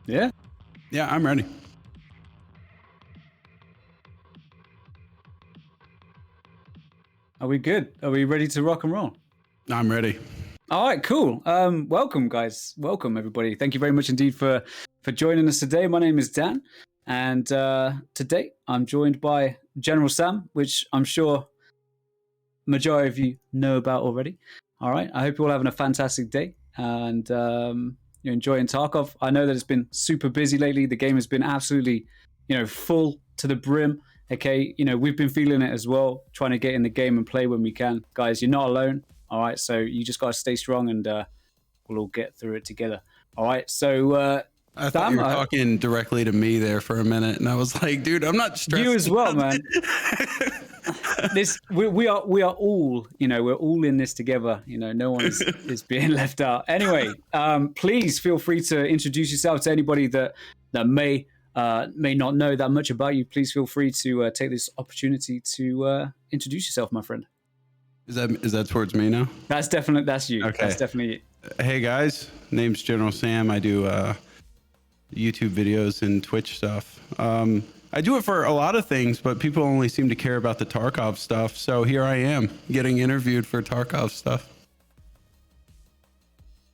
Yeah. Yeah, I'm ready. Are we good? Are we ready to rock and roll? I'm ready. All right, cool. Welcome, guys. Welcome, everybody. Thank you very much indeed for joining us today. My name is Dan, and today I'm joined by GeneralSam, which I'm sure majority of you know about already. All right. I hope you're all having a fantastic day and you're enjoying Tarkov. I know that it's been super busy lately. The game has been absolutely, full to the brim. Okay, we've been feeling it as well, trying to get in the game and play when we can. Guys, you're not alone. All right, so you just got to stay strong and we'll all get through it together. All right, so I thought you were talking directly to me there for a minute, and I was like, dude, I'm not stressed. You as well, man. We are all, we're all in this together. No one is being left out. Anyway, please feel free to introduce yourself to anybody that may not know that much about you. Please feel free to take this opportunity to introduce yourself, my friend. Is that towards me now? That's you. Okay. That's definitely you. Hey guys, name's GeneralSam. I do YouTube videos and Twitch stuff. I do it for a lot of things, but people only seem to care about the Tarkov stuff. So here I am getting interviewed for Tarkov stuff.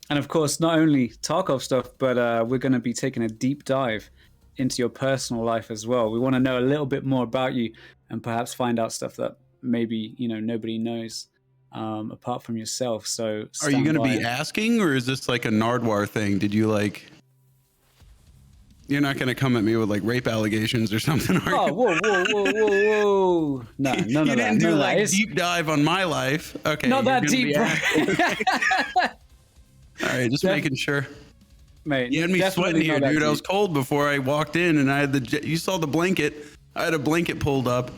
And of course, not only Tarkov stuff, but we're going to be taking a deep dive into your personal life as well. We want to know a little bit more about you and perhaps find out stuff that maybe, nobody knows apart from yourself. So are you going to be asking, or is this like a Nardwar thing? Did you you're not going to come at me with like rape allegations or something, are you? Whoa. No, none you of that. didn't do like deep dive on my life. Okay. Not that deep, bro. All right, just making sure. Mate, you had me sweating here, dude. Deep. I was cold before I walked in, and I had you saw the blanket. I had a blanket pulled up,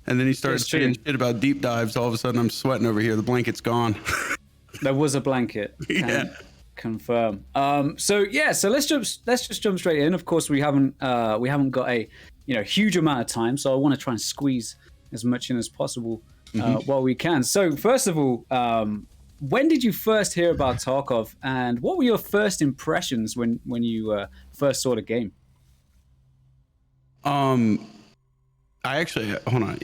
and then he started saying shit about deep dives. All of a sudden, I'm sweating over here. The blanket's gone. There was a blanket. Yeah. Confirm. So let's just jump straight in. Of course, we haven't got a huge amount of time, so I want to try and squeeze as much in as possible while we can. So first of all, when did you first hear about Tarkov, and what were your first impressions when you first saw the game? I actually hold on.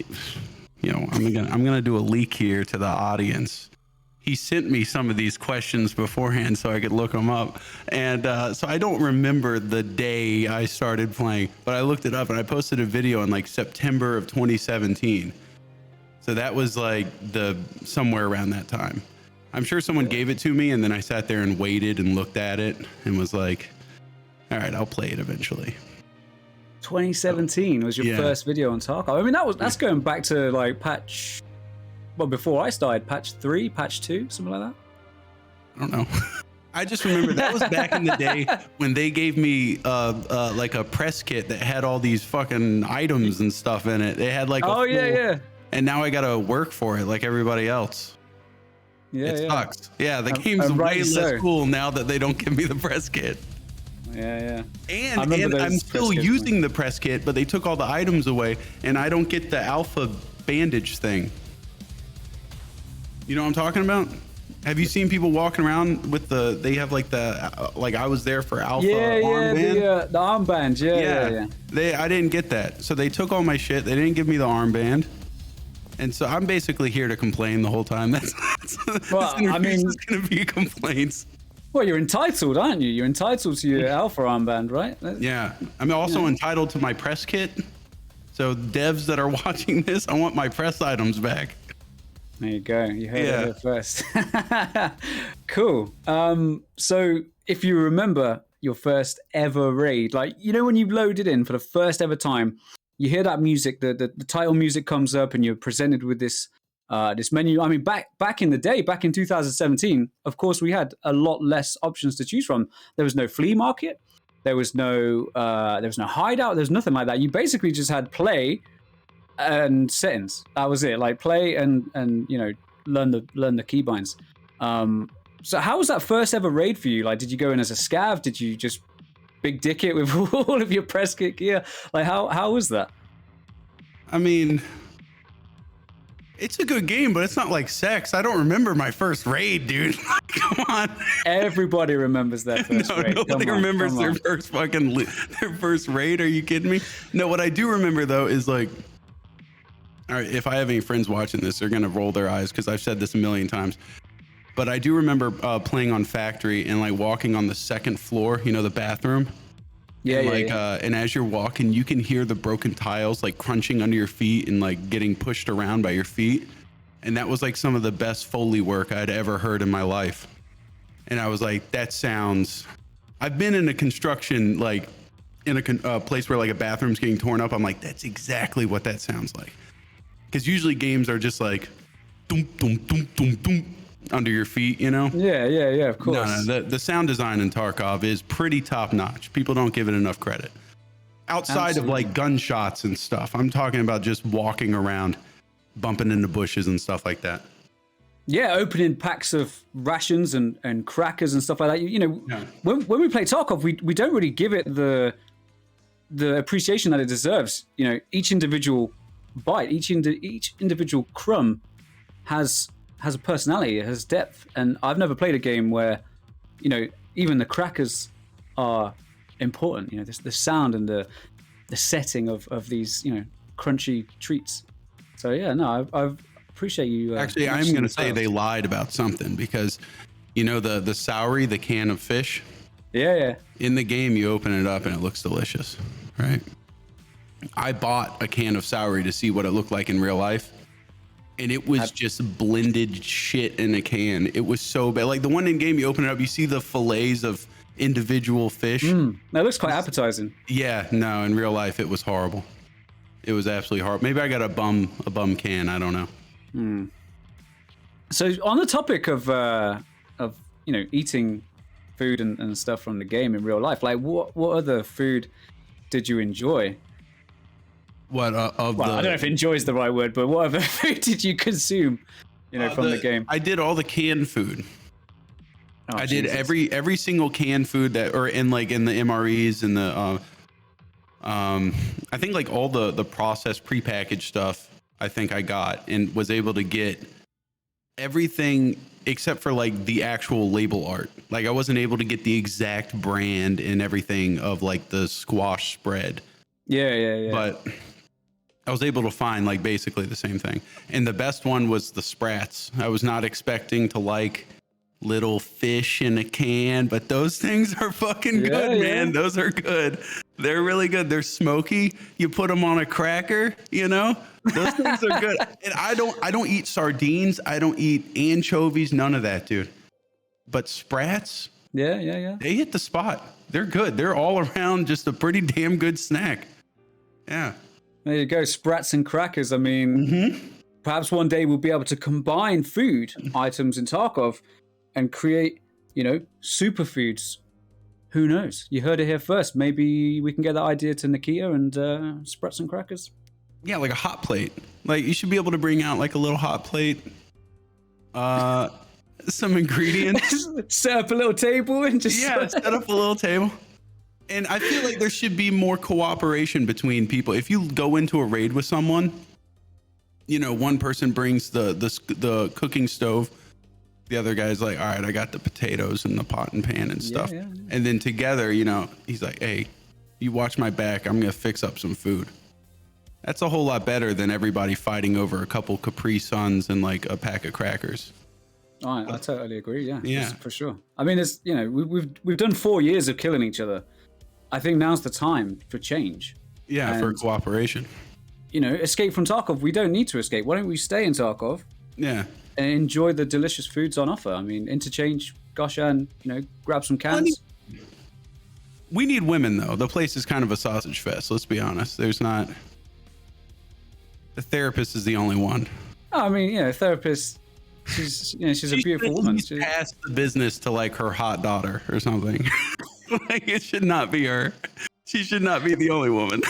I'm gonna do a leak here to the audience. He sent me some of these questions beforehand so I could look them up. And so I don't remember the day I started playing, but I looked it up and I posted a video in like September of 2017. So that was like somewhere around that time. I'm sure someone gave it to me, and then I sat there and waited and looked at it and was like, all right, I'll play it eventually. 2017 was your first video on Tarkov. I mean, that's going back to like patch... Well, before I started, patch 3, patch 2, something like that. I don't know. I just remember that was back in the day when they gave me like a press kit that had all these fucking items and stuff in it. They had like yeah. And now I gotta work for it like everybody else. Yeah, it sucks. Yeah, the game's way less cool now that they don't give me the press kit. Yeah. And I'm still using the press kit, but they took all the items away, and I don't get the alpha bandage thing. You know what I'm talking about? Have you seen people walking around with they have like I was there for alpha armband? The armband, yeah. I didn't get that. So they took all my shit. They didn't give me the armband. And so I'm basically here to complain the whole time. This is going to be complaints. Well, you're entitled, aren't you? You're entitled to your alpha armband, right? Yeah. I'm also entitled to my press kit. So devs that are watching this, I want my press items back. There you go. You heard it here first. Cool. So if you remember your first ever raid, like, when you loaded in for the first ever time, you hear that music, the title music comes up and you're presented with this menu. I mean, back in the day, back in 2017, of course, we had a lot less options to choose from. There was no flea market. There was no hideout. There was nothing like that. You basically just had play and settings. That was it. Like play and learn the keybinds. So how was that first ever raid for you? Like, did you go in as a scav? Did you just big dick it with all of your press kit gear? Like, how was that? I mean, It's a good game, but it's not like sex. I don't remember my first raid, dude. Come on. Everybody remembers their first raid. Nobody remembers their first their first raid. Are you kidding me? No, what I do remember though is like, all right, if I have any friends watching this, they're gonna roll their eyes because I've said this a million times. But I do remember playing on Factory and like walking on the second floor, you know, the bathroom. Yeah, and and as you're walking, you can hear the broken tiles like crunching under your feet and like getting pushed around by your feet. And that was like some of the best Foley work I'd ever heard in my life. And I was like, that sounds. I've been in a construction, like in a place where like a bathroom's getting torn up. I'm like, that's exactly what that sounds like. Because usually games are just like, doom, doom, doom, doom, doom, under your feet, you know? Yeah, of course. No, the sound design in Tarkov is pretty top notch. People don't give it enough credit. Outside of like gunshots and stuff, I'm talking about just walking around, bumping into bushes and stuff like that. Yeah, opening packs of rations and crackers and stuff like that. You know, when we play Tarkov, we don't really give it the appreciation that it deserves. You know, each individual bite, each individual crumb has a personality, it has depth. And I've never played a game where, you know, even the crackers are important. You know, the sound and the setting of these, you know, crunchy treats. So yeah, no, I appreciate you. Actually, I'm going to say they lied about something because, you know, the Sauri, the can of fish. Yeah. In the game, you open it up and it looks delicious, right? I bought a can of Sauri to see what it looked like in real life. And it was just blended shit in a can. It was so bad. Like the one in game, you open it up, you see the fillets of individual fish. That looks quite appetizing. Yeah, no, in real life, it was horrible. It was absolutely horrible. Maybe I got a bum can. I don't know. So on the topic of you know, eating food and stuff from the game in real life, like what other food did you enjoy? What I don't know if "enjoy" is the right word, but what other food did you consume, you know, from the game? I did all the canned food. I did every single canned food that, or in the MREs and the I think like all the processed prepackaged stuff. I think I got and was able to get everything except for like the actual label art. Like I wasn't able to get the exact brand and everything of like the squash spread. Yeah. But I was able to find like basically the same thing. And the best one was the Sprats. I was not expecting to like little fish in a can, but those things are fucking good, man. Those are good. They're really good. They're smoky. You put them on a cracker, you know? Those things are good. And I don't eat sardines. I don't eat anchovies. None of that, dude. But Sprats, yeah. they hit the spot. They're good. They're all around just a pretty damn good snack. Yeah. There you go. Sprats and crackers. I mean, perhaps one day we'll be able to combine food items in Tarkov and create, you know, superfoods. Who knows? You heard it here first. Maybe we can get that idea to Nikita and Sprats and crackers. Yeah, like a hot plate. Like you should be able to bring out like a little hot plate. Some ingredients. Set up a little table and just set up a little table. And I feel like there should be more cooperation between people. If you go into a raid with someone, you know, one person brings the cooking stove. The other guy's like, all right, I got the potatoes and the pot and pan and stuff. Yeah. And then together, you know, he's like, hey, you watch my back. I'm going to fix up some food. That's a whole lot better than everybody fighting over a couple Capri Suns and like a pack of crackers. Oh, I totally agree. Yeah, for sure. I mean, it's, you know, we've done 4 years of killing each other. I think now's the time for change. Yeah, and for cooperation. You know, escape from Tarkov. We don't need to escape. Why don't we stay in Tarkov? Yeah. And enjoy the delicious foods on offer. I mean, interchange, Gosha, and, you know, grab some cans. We need women, though. The place is kind of a sausage fest. Let's be honest. There's not. The therapist is the only one. Oh, I mean, you know, therapist. She's a beautiful woman. She's passed the business to like her hot daughter or something. Like it should not be her. She should not be the only woman.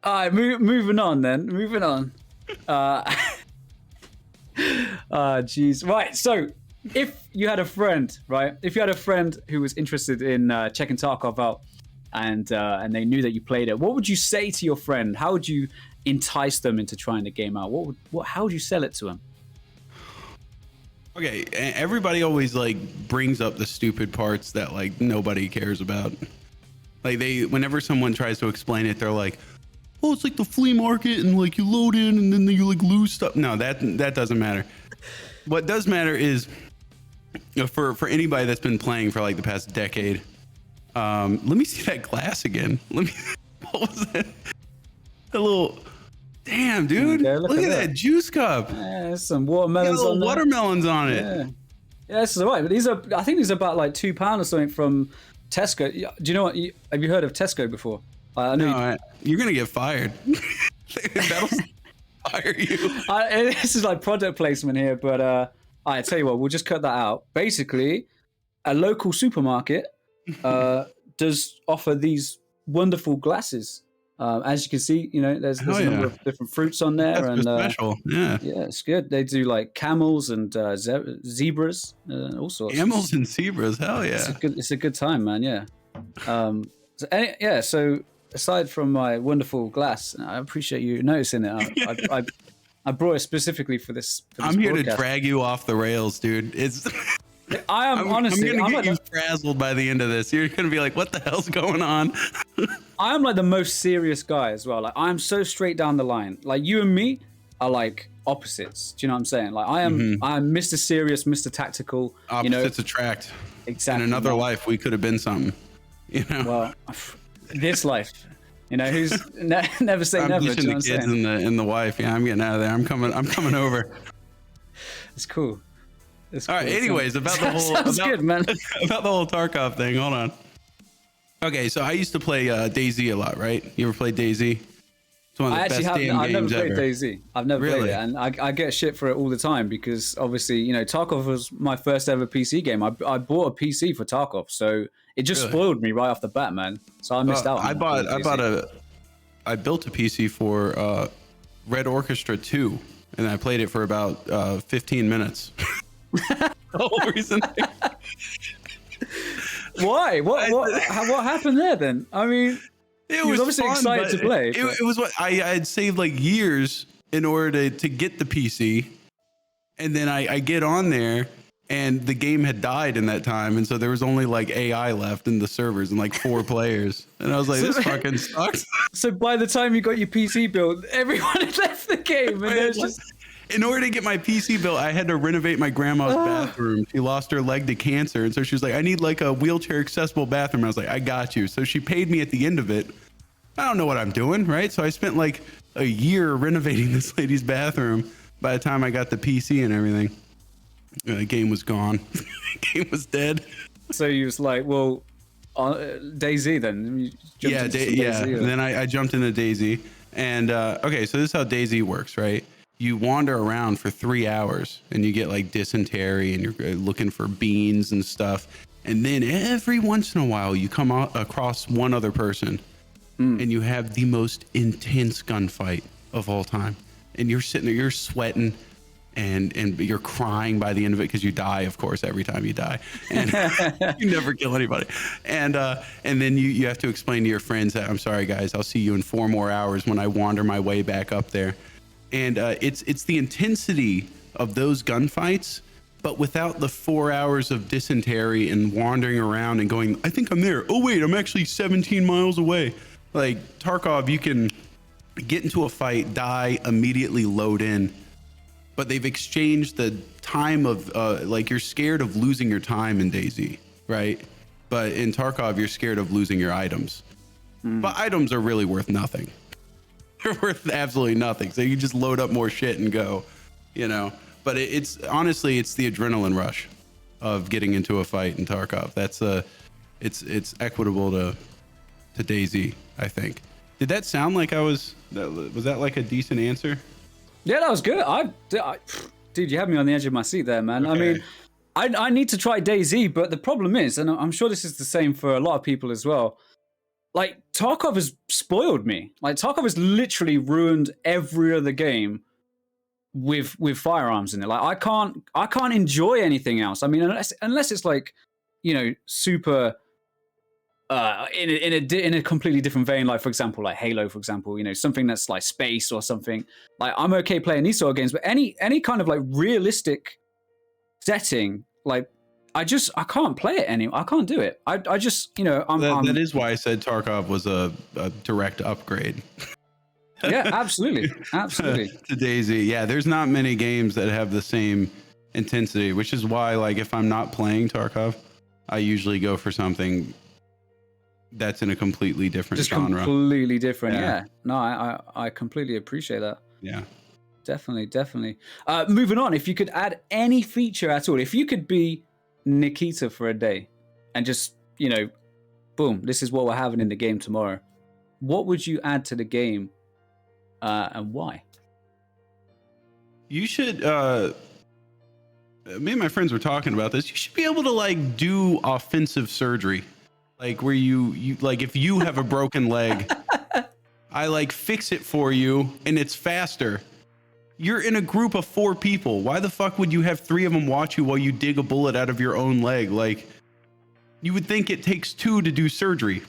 All right, moving on then. Moving on. Geez. Right. So, if you had a friend, right? If you had a friend who was interested in checking Tarkov out, and they knew that you played it, what would you say to your friend? How would you entice them into trying the game out? How would you sell it to them? Okay, everybody always like brings up the stupid parts that like nobody cares about. Like whenever someone tries to explain it, they're like, "Oh, it's like the flea market, and like you load in, and then you like lose stuff." No, that doesn't matter. What does matter is, for anybody that's been playing for like the past decade. Let me see that glass again. What was that? A little. Damn, dude! Look at that juice cup. Yeah, there's some watermelons on there. Watermelons on it. Yeah, that's all right. But I think these are about like £2 or something from Tesco. Do you know what? Have you heard of Tesco before? You're gonna get fired. That'll fire you. This is like product placement here, but I tell you what, we'll just cut that out. Basically, a local supermarket does offer these wonderful glasses. As you can see, there's a number of different fruits on there. That's special. Yeah, it's good. They do like camels and zebras, all sorts. Camels and zebras, hell yeah! It's a good time, man. Yeah. So aside from my wonderful glass, I appreciate you noticing it. I brought it specifically for this. I'm here to drag you off the rails, dude. I'm get you frazzled by the end of this. You're gonna be like, "What the hell's going on?" I am like the most serious guy as well. Like I'm so straight down the line. Like you and me are like opposites. Do you know what I'm saying? Like I am Mr. Serious, Mr. Tactical. Opposites attract. Exactly. In another life, we could have been something. Well, this life. Who's never say never. I'm pushing the kids and the wife. Yeah, I'm getting out of there. I'm coming over. It's cool. All right. Anyways, about the whole about the whole Tarkov thing. Hold on. Okay, so I used to play DayZ a lot, right? You ever played DayZ? It's one of the best damn games ever. I've never played DayZ. I've never played it, and I get shit for it all the time because obviously, Tarkov was my first ever PC game. I bought a PC for Tarkov, so it just spoiled me right off the bat, man. So I missed out. I built a PC for Red Orchestra 2, and I played it for about 15 minutes. The whole reason. Why? What happened there then? I mean, it was obviously fun, excited to play. It was what I had saved like years in order to get the PC, and then I get on there, and the game had died in that time, and so there was only like AI left in the servers and like 4 players, and I was like, this fucking sucks. So by the time you got your PC built, everyone had left the game, and there's just. In order to get my PC built, I had to renovate my grandma's bathroom. She lost her leg to cancer. And so she was like, I need like a wheelchair accessible bathroom. I was like, I got you. So she paid me at the end of it. I don't know what I'm doing, right? So I spent like a year renovating this lady's bathroom. By the time I got the PC and everything, the game was gone. The game was dead. So you was like, well, DayZ then? DayZ. And then I jumped into DayZ. And okay, so this is how DayZ works, right? You wander around for 3 hours and you get like dysentery and you're looking for beans and stuff. And then every once in a while you come across one other person and you have the most intense gunfight of all time. And you're sitting there, you're sweating and you're crying by the end of it because you die, of course, every time you die. And you never kill anybody. And then you have to explain to your friends that, I'm sorry, guys, I'll see you in 4 more hours when I wander my way back up there. And it's the intensity of those gunfights, but without the 4 hours of dysentery and wandering around and going, I think I'm there. Oh, wait, I'm actually 17 miles away. Like Tarkov, you can get into a fight, die, immediately load in. But they've exchanged the time of, like you're scared of losing your time in DayZ, right? But in Tarkov, you're scared of losing your items. But items are really worth nothing. They're worth absolutely nothing. So you just load up more shit and go, But it's honestly, it's the adrenaline rush of getting into a fight in Tarkov. That's it's equitable to DayZ, I think. Did that sound like was that like a decent answer? Yeah, that was good. Dude, you had me on the edge of my seat there, man. Okay. I mean, I need to try DayZ, but the problem is, and I'm sure this is the same for a lot of people as well. Like Tarkov has spoiled me. Like Tarkov has literally ruined every other game with firearms in it. Like I can't enjoy anything else. I mean, unless it's like, super in a completely different vein, like for example, like Halo, for example, you know, something that's like space or something. Like I'm okay playing these sort of games, but any kind of like realistic setting, like I can't play it anymore. I can't do it. I just, you know, that is why I said Tarkov was a direct upgrade. Yeah, absolutely. Absolutely. To DayZ. Yeah, there's not many games that have the same intensity, which is why, like, if I'm not playing Tarkov, I usually go for something that's in a completely different genre. Completely different. Yeah. No, I completely appreciate that. Yeah. Definitely. Moving on, if you could add any feature at all, if you could be Nikita for a day and just, you know, boom, this is what we're having in the game tomorrow, what would you add to the game and why? You should, me and my friends were talking about this. You should be able to like do offensive surgery. Like where you like if you have a broken leg, I like fix it for you and it's faster. You're in a group of 4 people. Why the fuck would you have 3 of them watch you while you dig a bullet out of your own leg? Like you would think it takes 2 to do surgery.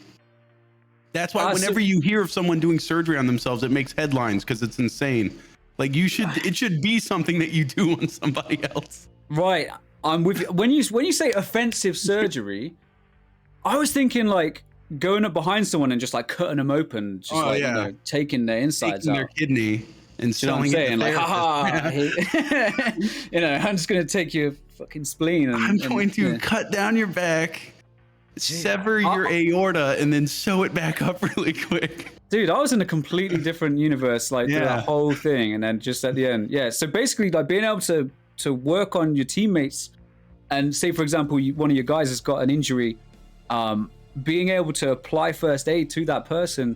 That's why whenever you hear of someone doing surgery on themselves, it makes headlines because it's insane. Like it should be something that you do on somebody else. Right. I'm with you. When you say offensive surgery, I was thinking like going up behind someone and just like cutting them open, just you know, taking their insides out. Their kidney and selling it. Like, haha, you know, I'm just gonna take your fucking spleen. I'm going to cut down your back, sever your aorta, and then sew it back up really quick. Dude, I was in a completely different universe, like through the whole thing, and then just at the end, So basically, like being able to work on your teammates, and say, for example, one of your guys has got an injury, being able to apply first aid to that person,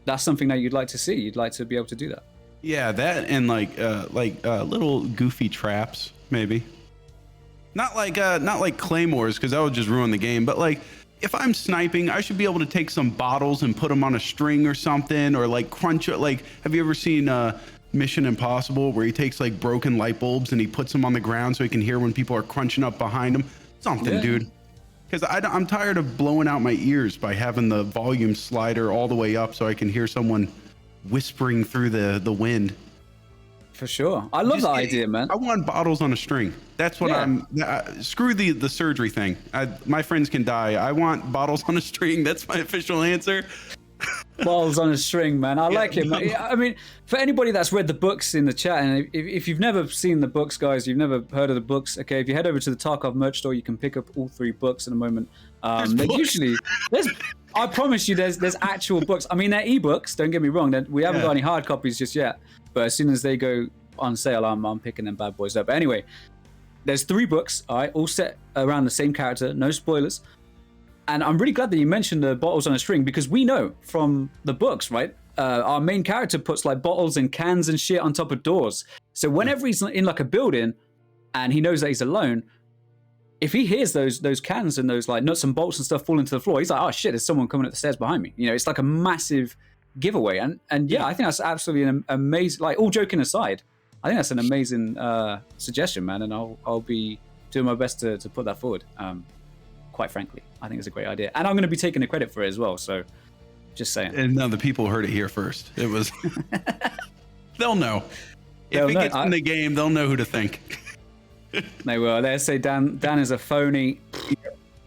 that's something that you'd like to see. You'd like to be able to do that. Yeah, that and like little goofy traps, maybe. Not like claymores, because that would just ruin the game. But like, if I'm sniping, I should be able to take some bottles and put them on a string or something, or like crunch it. Like, have you ever seen Mission Impossible, where he takes like broken light bulbs and he puts them on the ground so he can hear when people are crunching up behind him? Something, dude. Because I'm tired of blowing out my ears by having the volume slider all the way up so I can hear someone whispering through the wind. For sure. I love that idea, man. I want bottles on a string. That's what screw the surgery thing. My friends can die. I want bottles on a string. That's my official answer. Balls on a string, man. I like it, man. I mean, for anybody that's read the books in the chat, and if you've never seen the books, guys, you've never heard of the books, okay, if you head over to the Tarkov merch store, you can pick up all 3 books in a moment. I promise you, there's actual books. I mean, they're ebooks, don't get me wrong. We haven't got any hard copies just yet, but as soon as they go on sale, I'm picking them bad boys up. But anyway, there's 3 books, all right, all set around the same character, no spoilers. And I'm really glad that you mentioned the bottles on a string, because we know from the books, right? Our main character puts like bottles and cans and shit on top of doors. So whenever he's in like a building and he knows that he's alone, if he hears those cans and those like nuts and bolts and stuff falling to the floor, he's like, oh shit, there's someone coming up the stairs behind me. You know, it's like a massive giveaway. And yeah, I think that's absolutely an amazing, like all joking aside, I think that's an amazing suggestion, man. And I'll be doing my best to put that forward. Quite frankly, I think it's a great idea, and I'm going to be taking the credit for it as well. So, just saying. And no, the people heard it here first. It was. They'll know. If it gets in the game, they'll know who to thank. They will. They say Dan is a phony.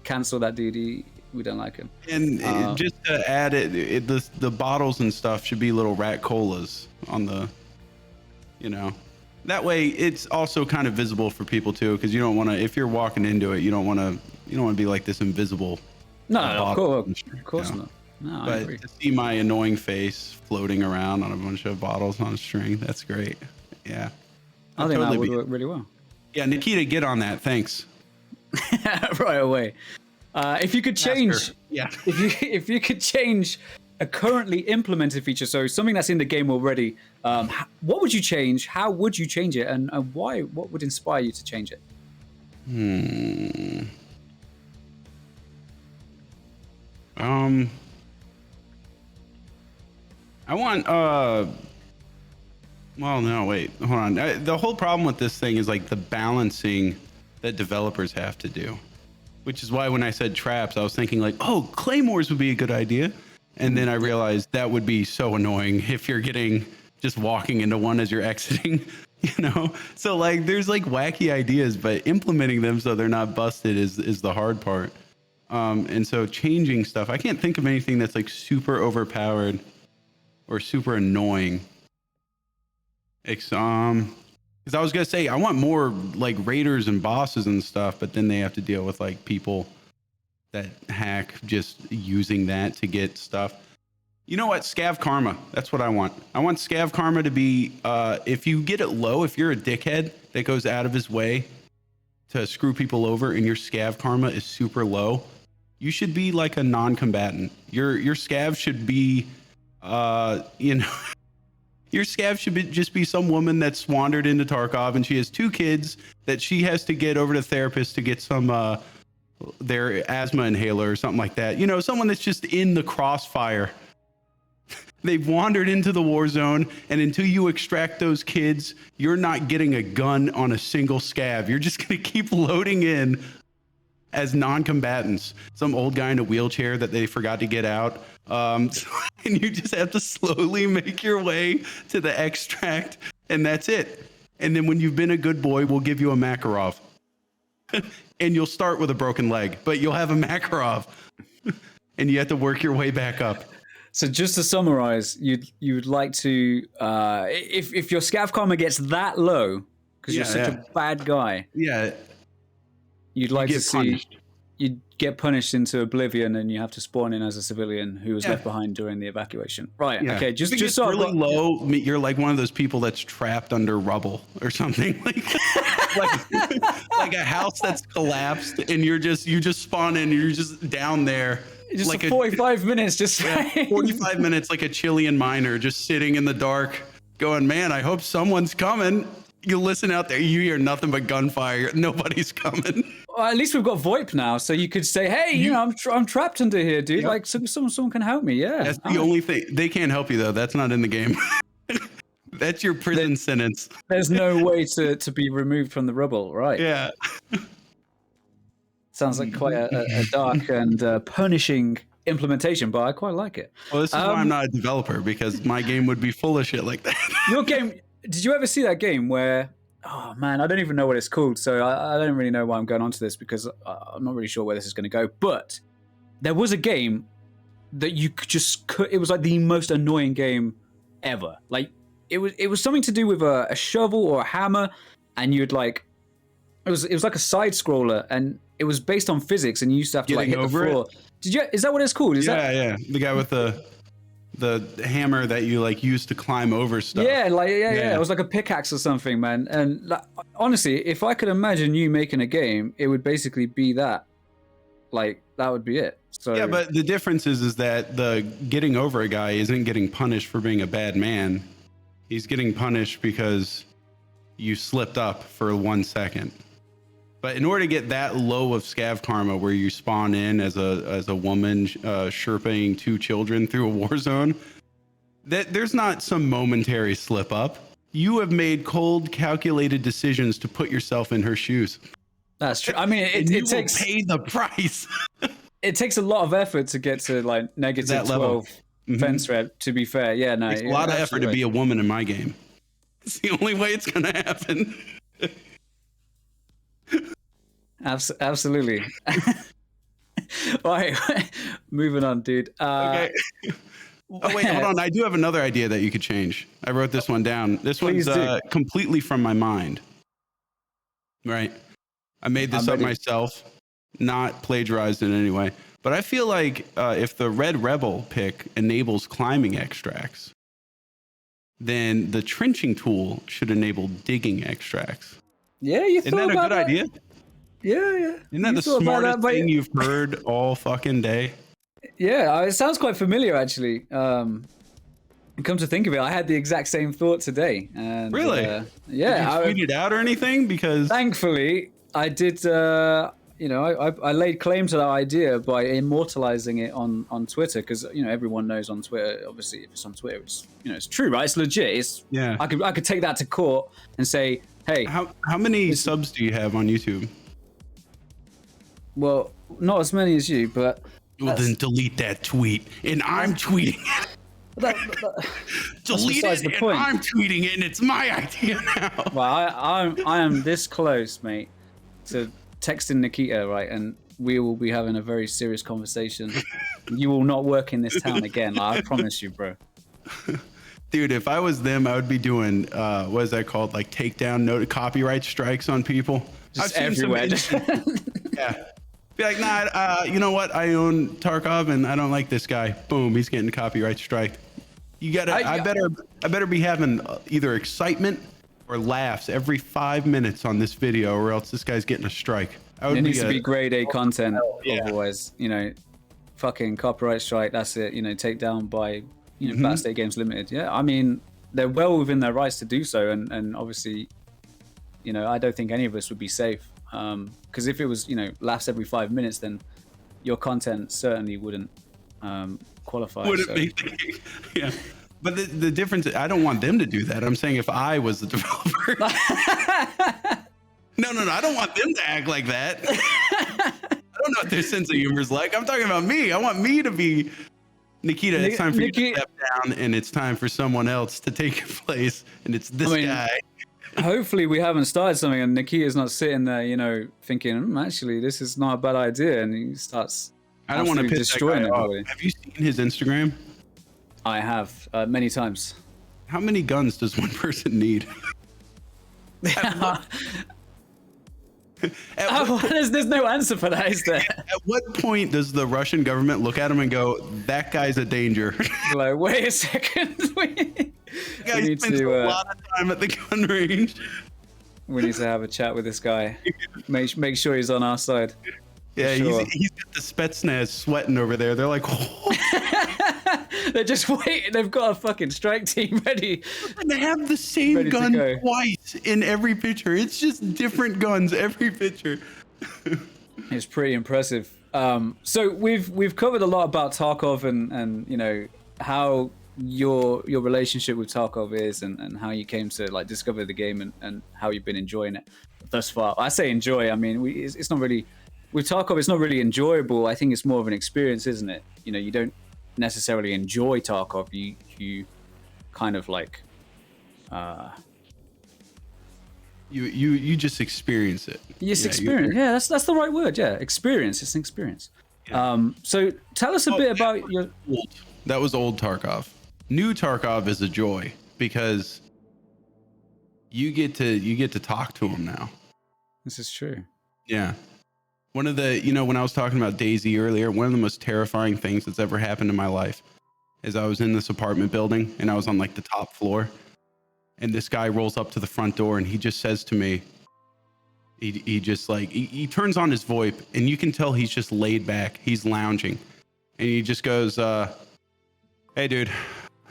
Cancel that dude. We don't like him. And just to add the bottles and stuff should be little rat colas on the, you know. That way, it's also kind of visible for people too, because you don't want to. If you're walking into it, you don't want to be like this invisible. No, of course not. No, but I agree. To see my annoying face floating around on a bunch of bottles on a string, that's great. Yeah, I think that would work really well. Yeah, Nikita, get on that. Thanks. Right away. If you could change, if you could change a currently implemented feature, so something that's in the game already, what would you change? How would you change it, and why? What would inspire you to change it? I want well, no, wait, hold on. The whole problem with this thing is like the balancing that developers have to do. which is why when I said traps, I was thinking like, oh, claymores would be a good idea. And then I realized that would be so annoying if you're just walking into one as you're exiting, So like there's like wacky ideas, but implementing them so they're not busted is the hard part. And so changing stuff, I can't think of anything that's like super overpowered or super annoying. Because I was gonna say I want more like raiders and bosses and stuff, but then they have to deal with like people that hack just using that to get stuff. You know what? Scav karma. That's what I want. I want scav karma to be, if you get it low, if you're a dickhead that goes out of his way to screw people over and your scav karma is super low, you should be like a non-combatant. Your scav should be, your scav should just be some woman that's wandered into Tarkov and she has 2 kids that she has to get over to therapist to get some, their asthma inhaler or something like that. Someone that's just in the crossfire. They've wandered into the war zone, and until you extract those kids, you're not getting a gun on a single scav. You're just going to keep loading in as non-combatants. Some old guy in a wheelchair that they forgot to get out. And you just have to slowly make your way to the extract, and that's it. And then when you've been a good boy, we'll give you a Makarov. And you'll start with a broken leg, but you'll have a Makarov. And you have to work your way back up. So just to summarize, you'd like to, if your scav karma gets that low, because you're such a bad guy, you'd like to see punished. You'd get punished into oblivion, and you have to spawn in as a civilian who was left behind during the evacuation. Right? Yeah. Okay. Just so really low. You're like one of those people that's trapped under rubble or something, like a house that's collapsed, and you just spawn in, and you're just down there. Just like 45 minutes, 45 minutes, like a Chilean miner, just sitting in the dark, going, "Man, I hope someone's coming." You listen out there, you hear nothing but gunfire. Nobody's coming. Well, at least we've got VoIP now, so you could say, "Hey, I'm trapped under here, dude. Yep. Like, someone can help me." Yeah, that's the only thing. They can't help you though. That's not in the game. That's your prison sentence. There's no way to be removed from the rubble, right? Yeah. Sounds like quite a dark and punishing implementation, but I quite like it. Well, this is why I'm not a developer, because my game would be full of shit like that. Your game, did you ever see that game where, oh man, I don't even know what it's called, so I don't really know why I'm going on to this, because I'm not really sure where this is going to go, but there was a game that you it was like the most annoying game ever. Like, it was something to do with a shovel or a hammer, and you'd like, it was like a side scroller, and it was based on physics, and you used to have to like hit the floor. Is that what it's called? Yeah. The guy with the hammer that you like use to climb over stuff. Yeah. It was like a pickaxe or something, man. And like, honestly, if I could imagine you making a game, it would basically be that. Like, that would be it. So yeah, but the difference is that the getting over a guy isn't getting punished for being a bad man. He's getting punished because you slipped up for 1 second. But in order to get that low of scav karma, where you spawn in as a woman sherping 2 children through a war zone, there's not some momentary slip up. You have made cold, calculated decisions to put yourself in her shoes. That's true. I mean, it takes pay the price. It takes a lot of effort to get to like negative 12 fence rep. To be fair, yeah, no, it's a lot of effort to be a woman in my game. It's the only way it's gonna happen. Absolutely. All right, moving on, dude. Okay. Oh wait, hold on. I do have another idea that you could change. I wrote this one down. This one's completely from my mind. Right. I made this up myself, not plagiarized in any way. But I feel like if the Red Rebel pick enables climbing extracts, then the trenching tool should enable digging extracts. Yeah, you thought about that? Isn't that a good idea? Yeah. Isn't that the smartest thing you've heard all fucking day? Yeah, it sounds quite familiar, actually. Come to think of it, I had the exact same thought today. And, really? Yeah. Did you tweet it out or anything? Because thankfully, I did. I laid claim to that idea by immortalizing it on Twitter, because everyone knows on Twitter. Obviously, if it's on Twitter, it's true, right? It's legit. I could take that to court and say, hey, how many subs do you have on YouTube? Well, not as many as you, but Well, then delete that tweet, and I'm tweeting it. Delete it, and I'm tweeting it, and it's my idea now. Well, I am this close, mate, to texting Nikita, right? And we will be having a very serious conversation. You will not work in this town again. Like, I promise you, bro. Dude, if I was them, I would be doing what is that called? Like takedown copyright strikes on people. Just everywhere. Yeah. Be like, nah, you know what? I own Tarkov and I don't like this guy. Boom, he's getting copyright strike. You gotta. I better be having either excitement or laughs every 5 minutes on this video, or else this guy's getting a strike. It needs to be grade A content, otherwise, fucking copyright strike. That's it. Take down by BattleState Games Limited. Yeah, I mean they're well within their rights to do so, and obviously, I don't think any of us would be safe. Because if it was, laughs every 5 minutes, then your content certainly wouldn't qualify. Yeah. But the difference, I don't want them to do that. I'm saying if I was the developer. No, I don't want them to act like that. I don't know what their sense of humor is like. I'm talking about me. I want me to be, Nikita, it's time for you to step down, and it's time for someone else to take your place, and it's this guy. Hopefully we haven't started something and Nikita's not sitting there, thinking, actually, this is not a bad idea. And he starts I don't want to piss destroying that guy off. Have you seen his Instagram? I have, many times. How many guns does one person need? There's no answer for that, is there? At what point does the Russian government look at him and go, that guy's a danger? Like, wait a second. Guy spends a lot of time at the gun range. We need to have a chat with this guy. Make sure he's on our side. Yeah, sure. He's got the Spetsnaz sweating over there. They're like, oh. They're just waiting. They've got a fucking strike team ready. And they have the same gun twice in every picture. It's just different guns every picture. It's pretty impressive. So we've covered a lot about Tarkov and how your relationship with Tarkov is and how you came to discover the game and how you've been enjoying it thus far. I say enjoy. I mean, it's not really with Tarkov. It's not really enjoyable. I think it's more of an experience, isn't it? You don't necessarily enjoy Tarkov. You kind of you just experience it. Yes, experience. Yeah, that's the right word. Yeah, experience. It's an experience. Yeah. So tell us a bit about your. That was old Tarkov. New Tarkov is a joy because you get to talk to him now. This is true. Yeah. One of the, when I was talking about DayZ earlier, one of the most terrifying things that's ever happened in my life is I was in this apartment building and I was on the top floor, and this guy rolls up to the front door and he just says to me, he turns on his VoIP and you can tell he's just laid back. He's lounging and he just goes, hey dude,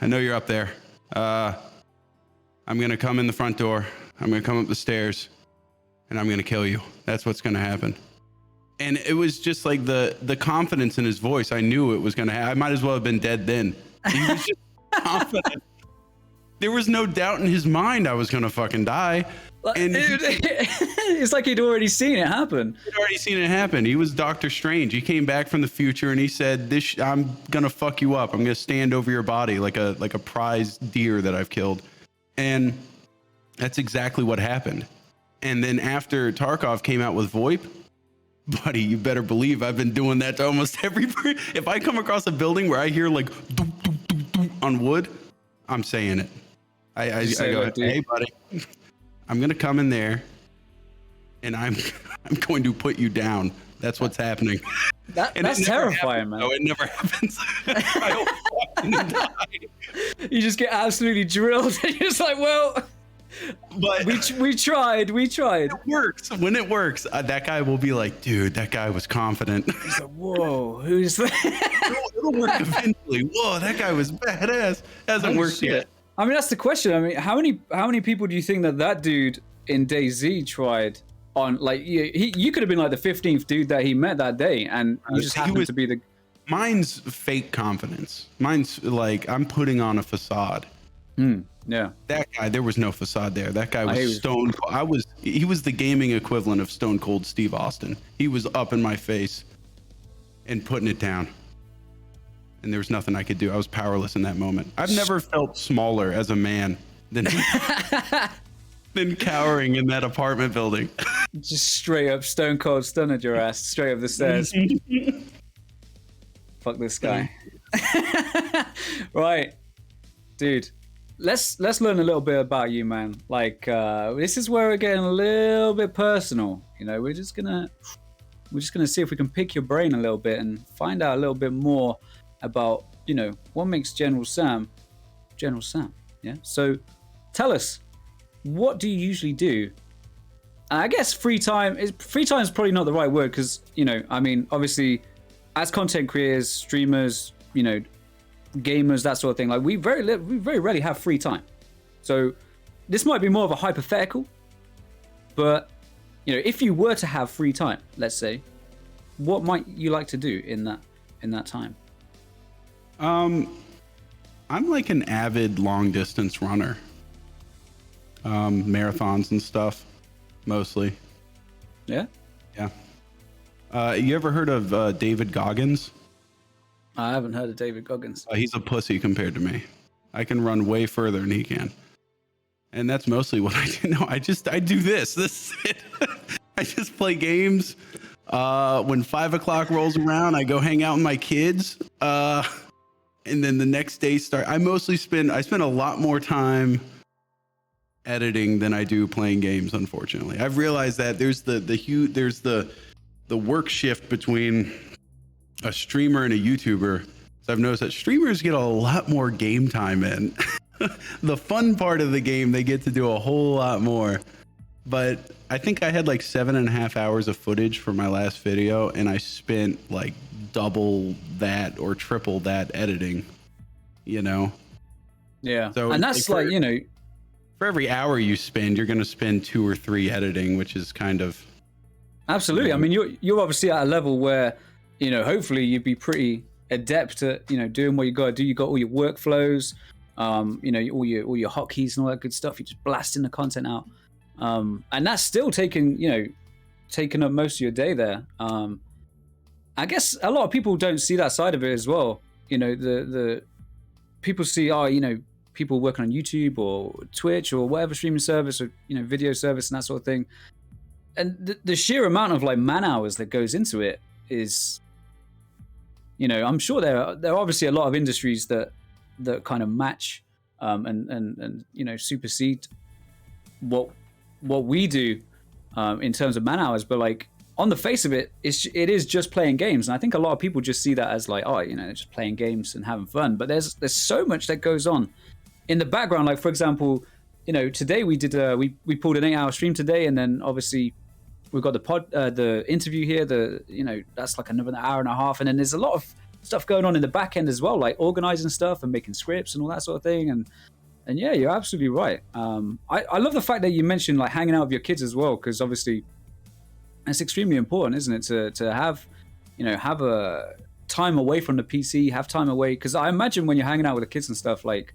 I know you're up there. I'm going to come in the front door. I'm going to come up the stairs and I'm going to kill you. That's what's going to happen. And it was just the confidence in his voice. I knew it was going to happen. I might as well have been dead then. He was just confident. There was no doubt in his mind I was going to fucking die. And it's like he'd already seen it happen. He'd already seen it happen. He was Doctor Strange. He came back from the future and he said, I'm going to fuck you up. I'm going to stand over your body like a prize deer that I've killed. And that's exactly what happened. And then after Tarkov came out with VoIP, buddy, you better believe I've been doing that to almost every. If I come across a building where I hear doop, doop, doop, doop on wood, I'm saying it. I go, hey, buddy, I'm going to come in there and I'm going to put you down. That's what's happening. That's terrifying, man. No, it never happens. You just get absolutely drilled. And you're just like, well, but we tried. It works. When it works, that guy will be like, dude, that guy was confident. He's like, whoa, who's that? It'll work eventually. Whoa, that guy was badass. Hasn't worked yet. I mean, that's the question. I mean, how many people do you think that dude in DayZ tried on? You could have been the 15th dude that he met that day, and you just happened to be the. Mine's fake confidence. Mine's I'm putting on a facade. Yeah. That guy, there was no facade there. That guy was stone cold. He was the gaming equivalent of Stone Cold Steve Austin. He was up in my face and putting it down. And there was nothing I could do. I was powerless in that moment. I've never felt smaller as a man than cowering in that apartment building. Just straight up Stone Cold stunned your ass straight up the stairs. Fuck this guy. Right. Dude. Let's learn a little bit about you, man. Like this is where we're getting a little bit personal. You know, we're just gonna see if we can pick your brain a little bit and find out a little bit more about, you know, what makes GeneralSam. Yeah. So tell us, what do you usually do? I guess free time is probably not the right word, because, you know, I mean, obviously, as content creators, streamers, you know, gamers, that sort of thing, like we very rarely have free time. So this might be more of a hypothetical, but, you know, if you were to have free time, let's say, what might you like to do in that time? I'm like an avid long distance runner. Marathons and stuff, mostly. Yeah. You ever heard of David Goggins? I haven't heard of David Goggins. He's a pussy compared to me. I can run way further than he can. And that's mostly what I do. No, I do this. This is it. I just play games. When 5 o'clock rolls around, I go hang out with my kids. And then the next day I spend a lot more time editing than I do playing games, unfortunately. I've realized that there's the work shift between a streamer and a YouTuber. So I've noticed that streamers get a lot more game time in. The fun part of the game, they get to do a whole lot more. But I think I had like 7.5 hours of footage for my last video, and I spent like double that or triple that editing, you know? Yeah. So, and that's like, you know, for every hour you spend, you're going to spend 2 or 3 editing, which is kind of... Absolutely. I mean, you're obviously at a level where, you know, hopefully you'd be pretty adept at, you know, doing what you got to do. You got all your workflows, you know, all your hotkeys and all that good stuff. You're just blasting the content out. And that's still taking up most of your day there. I guess a lot of people don't see that side of it as well. You know, the people see, you know, people working on YouTube or Twitch or whatever streaming service or, you know, video service and that sort of thing. And the sheer amount of like man hours that goes into it is, you know, I'm sure there are obviously a lot of industries that kind of match and you know, supersede what we do in terms of man hours. But like on the face of it, it is just playing games, and I think a lot of people just see that as like, oh, you know, they're just playing games and having fun. But there's so much that goes on in the background. Like, for example, you know, today we did we pulled an 8-hour stream today, and then obviously we've got the interview here. You know, that's like another hour and a half, and then there's a lot of stuff going on in the back end as well, like organizing stuff and making scripts and all that sort of thing. And yeah, you're absolutely right. I love the fact that you mentioned like hanging out with your kids as well, because obviously it's extremely important, isn't it, to have, you know, have a time away from the PC, have time away, because I imagine when you're hanging out with the kids and stuff, like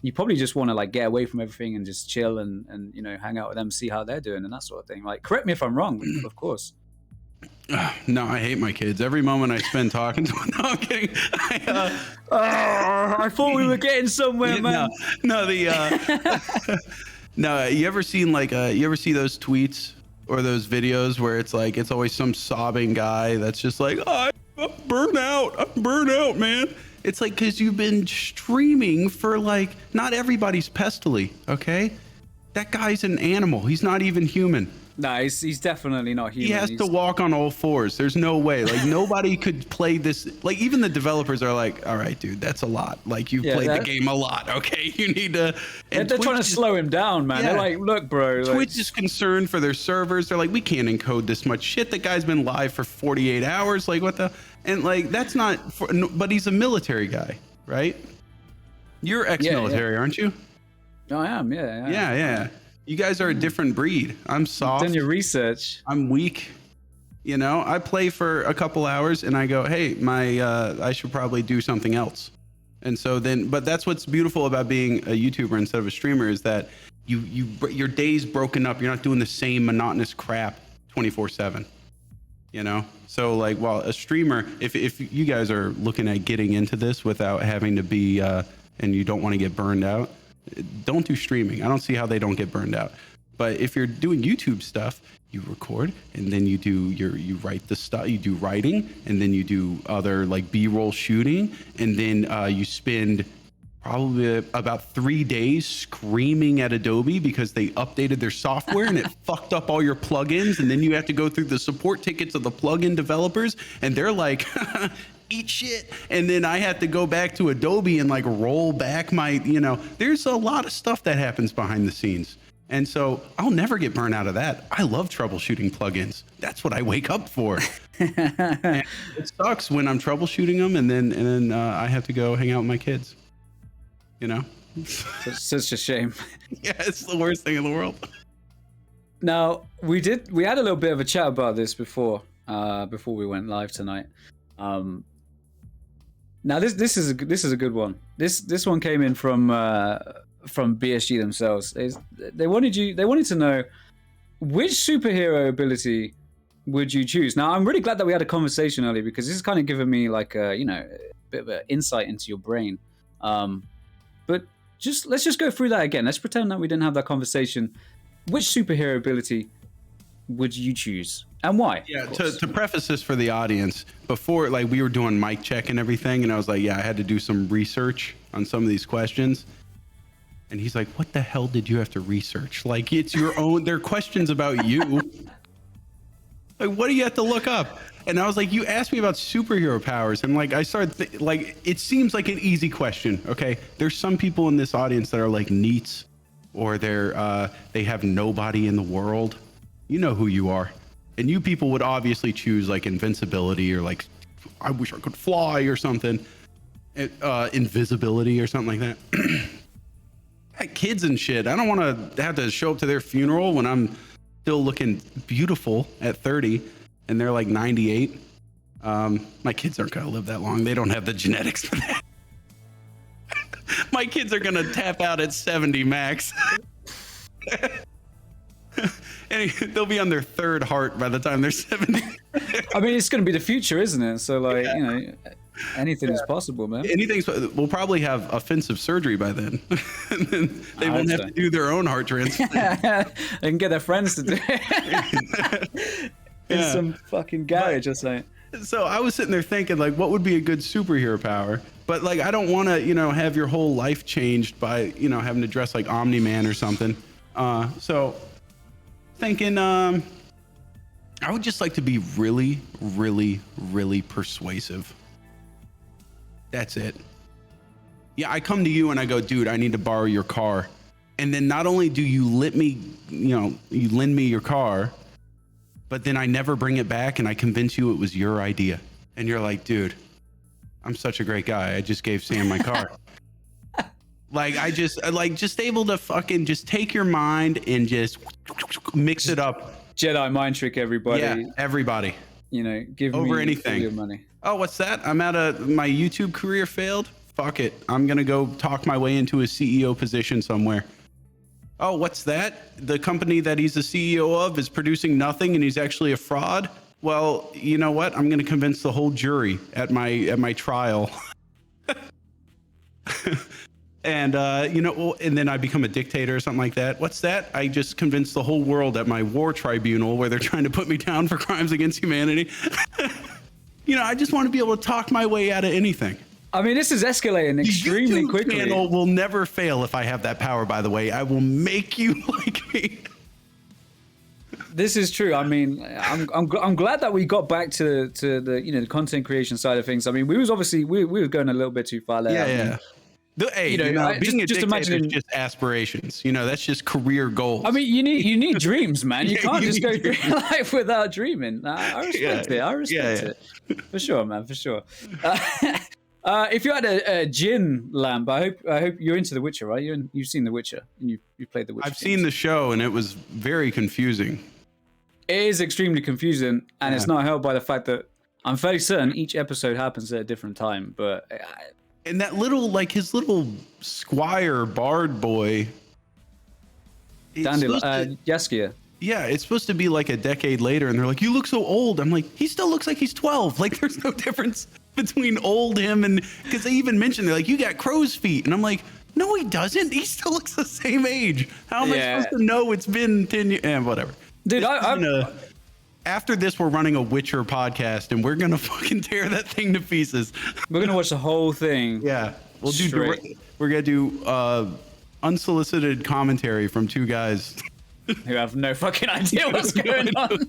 you probably just want to like get away from everything and just chill and you know, hang out with them, see how they're doing and that sort of thing. Like, correct me if I'm wrong, of course. No, I hate my kids. Every moment I spend talking to them. No, I'm kidding. I thought we were getting somewhere, man. No, no. You ever see those tweets or those videos where it's like, it's always some sobbing guy that's just like, oh, I'm burnt out, man. It's like, because you've been streaming for like, not everybody's pestily, okay? That guy's an animal. He's not even human. No, he's definitely not human. He has to walk on all fours. There's no way. Like, nobody could play this. Like, even the developers are like, all right, dude, that's a lot. Like, you've played the game a lot, okay? You need to... And they're trying to slow him down, man. Yeah. They're like, look, bro. Twitch is concerned for their servers. They're like, we can't encode this much shit. The guy's been live for 48 hours. Like, what the... And, like, that's not... But he's a military guy, right? You're ex-military, aren't you? I am, yeah. Yeah. You guys are a different breed. I'm soft. You've done your research. I'm weak. You know, I play for a couple hours and I go, hey, I should probably do something else. And so then, but that's what's beautiful about being a YouTuber instead of a streamer is that your day's broken up. You're not doing the same monotonous crap 24/7. You know, so like, while a streamer, if you guys are looking at getting into this without having to be, and you don't want to get burned out, don't do streaming. I don't see how they don't get burned out. But if you're doing YouTube stuff, you record and then you write the stuff, you do writing, and then you do other like B-roll shooting, and then you spend probably about 3 days screaming at Adobe because they updated their software and it fucked up all your plugins, and then you have to go through the support tickets of the plugin developers, and they're like, eat shit. And then I have to go back to Adobe and like roll back my, there's a lot of stuff that happens behind the scenes. And so I'll never get burned out of that. I love troubleshooting plugins. That's what I wake up for. And it sucks when I'm troubleshooting them and then I have to go hang out with my kids. It's such a shame. Yeah, it's the worst thing in the world. Now we had a little bit of a chat about this before we went live tonight. Now this is a good one. This one came in from BSG themselves. They wanted to know which superhero ability would you choose. Now I'm really glad that we had a conversation earlier because this has kind of given me like a bit of an insight into your brain. But let's just go through that again. Let's pretend that we didn't have that conversation. Which superhero ability would you choose and why? Yeah, to preface this for the audience, before like we were doing mic check and everything, and I was like, yeah, I had to do some research on some of these questions. And he's like, what the hell did you have to research? Like, it's your own, they're questions about you. Like, what do you have to look up? And I was like, you asked me about superhero powers. And like, I started, it seems like an easy question. Okay. There's some people in this audience that are like NEETs, or they have nobody in the world. You know who you are. And you people would obviously choose like invincibility, or like, I wish I could fly or something. Invisibility or something like that. Kids and shit. I don't want to have to show up to their funeral when I'm still looking beautiful at 30 and they're like 98. My kids aren't going to live that long. They don't have the genetics for that. My kids are going to tap out at 70 max. And they'll be on their third heart by the time they're 70. I mean, it's going to be the future, isn't it? So like, anything is possible, man. We'll probably have offensive surgery by then. And then they won't have to do their own heart transplant. They can get their friends to do it. In some fucking garage or something. So I was sitting there thinking, like, what would be a good superhero power? But like, I don't want to, have your whole life changed by, having to dress like Omni-Man or something. So thinking, I would just like to be really, really, really persuasive. That's it. Yeah, I come to you and I go, dude, I need to borrow your car. And then not only do you let me, you lend me your car, but then I never bring it back and I convince you it was your idea. And you're like, dude, I'm such a great guy. I just gave Sam my car. Just able to fucking just take your mind and just mix it up. Jedi mind trick everybody. Yeah, everybody. Give over me anything. Your money. Oh, what's that? My YouTube career failed. Fuck it. I'm going to go talk my way into a CEO position somewhere. Oh, what's that? The company that he's the CEO of is producing nothing and he's actually a fraud. Well, you know what? I'm going to convince the whole jury at my trial. And, and then I become a dictator or something like that. What's that? I just convinced the whole world at my war tribunal where they're trying to put me down for crimes against humanity. I just want to be able to talk my way out of anything. I mean, this is escalating extremely quickly. The channel will never fail if I have that power, by the way. I will make you like me. This is true. I mean, I'm glad that we got back to the the content creation side of things. I mean, we were going a little bit too far there. Yeah. Being a dictator is just aspirations. That's just career goals. I mean, you need dreams, man. You can't just go through life without dreaming. I respect it. I respect it. For sure, man. For sure. If you had a gin lamp, I hope you're into The Witcher, right? You've seen The Witcher and you played The Witcher. I've seen the show and it was very confusing. It is extremely confusing, and it's not helped by the fact that I'm fairly certain each episode happens at a different time, but And that little, like his little squire bard boy. Yaskia. Yeah, it's supposed to be like a decade later, and they're like, "You look so old." I'm like, he still looks like he's 12. Like, there's no difference between old him and because they even mentioned they're like, "You got crow's feet," and I'm like, "No, he doesn't. He still looks the same age. How am I supposed to know it's been 10 years?" And whatever, dude. After this, we're running a Witcher podcast, and we're gonna fucking tear that thing to pieces. We're gonna watch the whole thing. Yeah, we'll do. We're gonna do unsolicited commentary from two guys who have no fucking idea what's going on.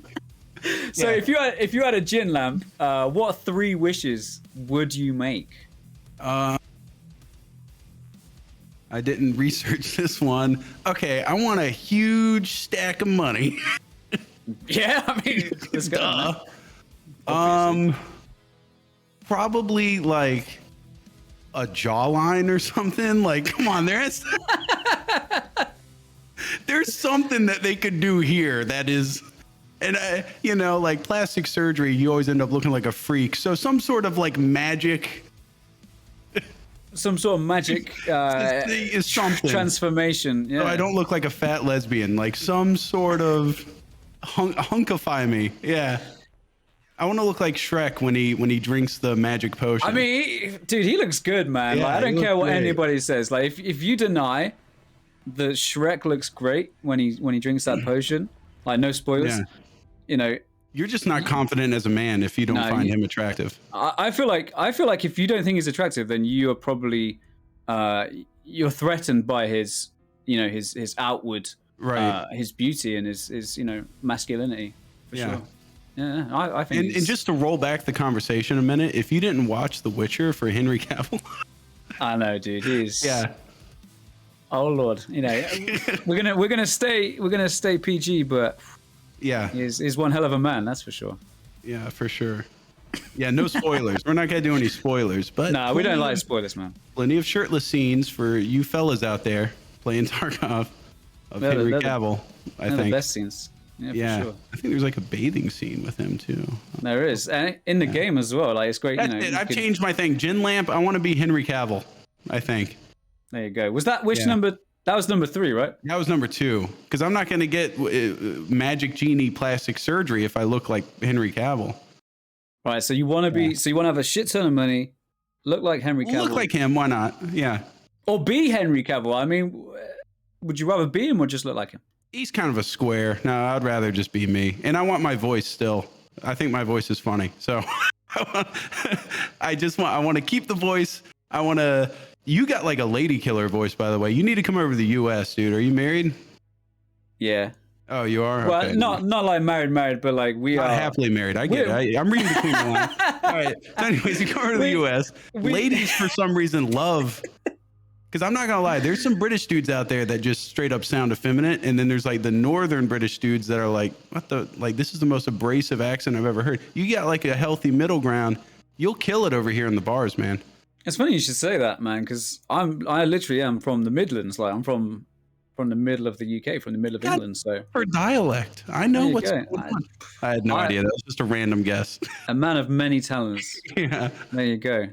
So if you had a gin lamp, what 3 wishes would you make? I didn't research this one. Okay, I want a huge stack of money. Yeah, I mean, let's go. Probably like a jawline or something. Like, come on, there's something that they could do here that is, and you know, like plastic surgery, you always end up looking like a freak. So some sort of like magic. Some sort of magic is something. Transformation. Yeah. So I don't look like a fat lesbian. Like some sort of hunkify me. Yeah. I want to look like Shrek when he drinks the magic potion. I mean, dude, he looks good, man. Yeah, like, I don't care what anybody says. Like, if you deny that Shrek looks great when he drinks that potion, like no spoilers, you know, you're just not confident as a man if you don't find him attractive. I feel like if you don't think he's attractive, then you are probably you're threatened by his outward, his beauty and his masculinity for sure. Yeah, I think. And just to roll back the conversation a minute, if you didn't watch The Witcher for Henry Cavill, I know, dude. He's oh Lord, you know, we're gonna stay PG, but he's one hell of a man, that's for sure. Yeah, for sure. Yeah, no spoilers. We're not gonna do any spoilers, but no, we don't like spoilers, man. Plenty of shirtless scenes for you fellas out there playing Tarkov of Henry Cavill. I think the best scenes. Yeah, for sure. I think there's like a bathing scene with him too. There is, and in the game as well. Like, it's great. That's it. I've changed my thing. Gin lamp. I want to be Henry Cavill. I think. There you go. Was that wish number? That was number 3, right? That was number 2. Because I'm not going to get magic genie plastic surgery if I look like Henry Cavill. Right. So you want to be? So you want to have a shit ton of money, look like Henry Cavill. Look like him. Why not? Yeah. Or be Henry Cavill. I mean, would you rather be him or just look like him? He's kind of a square. No, I'd rather just be me. And I want my voice still. I think my voice is funny. So I want to keep the voice. You got like a lady killer voice, by the way. You need to come over to the U.S., dude. Are you married? Yeah. Oh, you are? Well, okay. not like married, but like we are happily married. I get it. I'm reading between the lines. All right. So anyways, you come over to the U.S. Ladies, for some reason, love. Because I'm not going to lie, there's some British dudes out there that just straight up sound effeminate. And then there's like the northern British dudes that are like, this is the most abrasive accent I've ever heard. You got like a healthy middle ground. You'll kill it over here in the bars, man. It's funny you should say that, man, because I literally am from the Midlands. Like, I'm from the middle of the UK, from the middle of England. So for dialect, I know what's going on. I had no idea. That was just a random guess. A man of many talents. Yeah. There you go.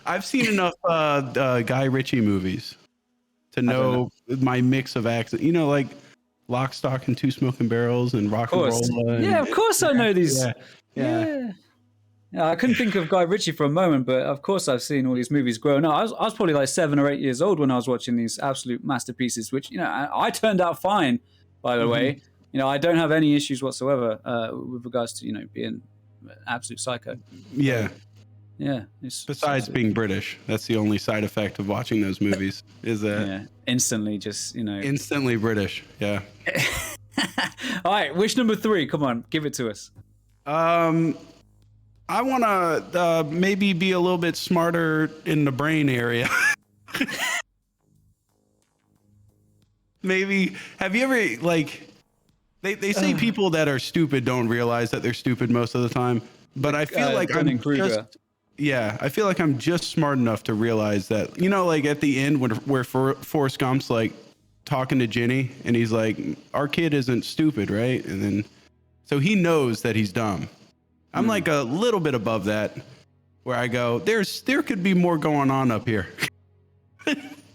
I've seen enough Guy Ritchie movies to know my mix of accents. You know, like Lock, Stock, and Two Smoking Barrels and Rock and Roll. Yeah, of course I know these. Yeah. I couldn't think of Guy Ritchie for a moment, but of course I've seen all these movies growing up. I was probably like 7 or 8 years old when I was watching these absolute masterpieces, which, you know, I turned out fine, by the way. You know, I don't have any issues whatsoever with regards to, you know, being an absolute psycho. Yeah. Yeah. Besides being British, that's the only side effect of watching those movies is that instantly just, you know. Instantly British. Yeah. All right. Wish number 3. Come on. Give it to us. I want to maybe be a little bit smarter in the brain area. Maybe. Have you ever, like, they say people that are stupid don't realize that they're stupid most of the time. But I feel like I feel like I'm just smart enough to realize that, you know, like at the end where Forrest Gump's like talking to Jenny and he's like, our kid isn't stupid, right? And then, so he knows that he's dumb. I'm like a little bit above that. where I go, there could be more going on up here.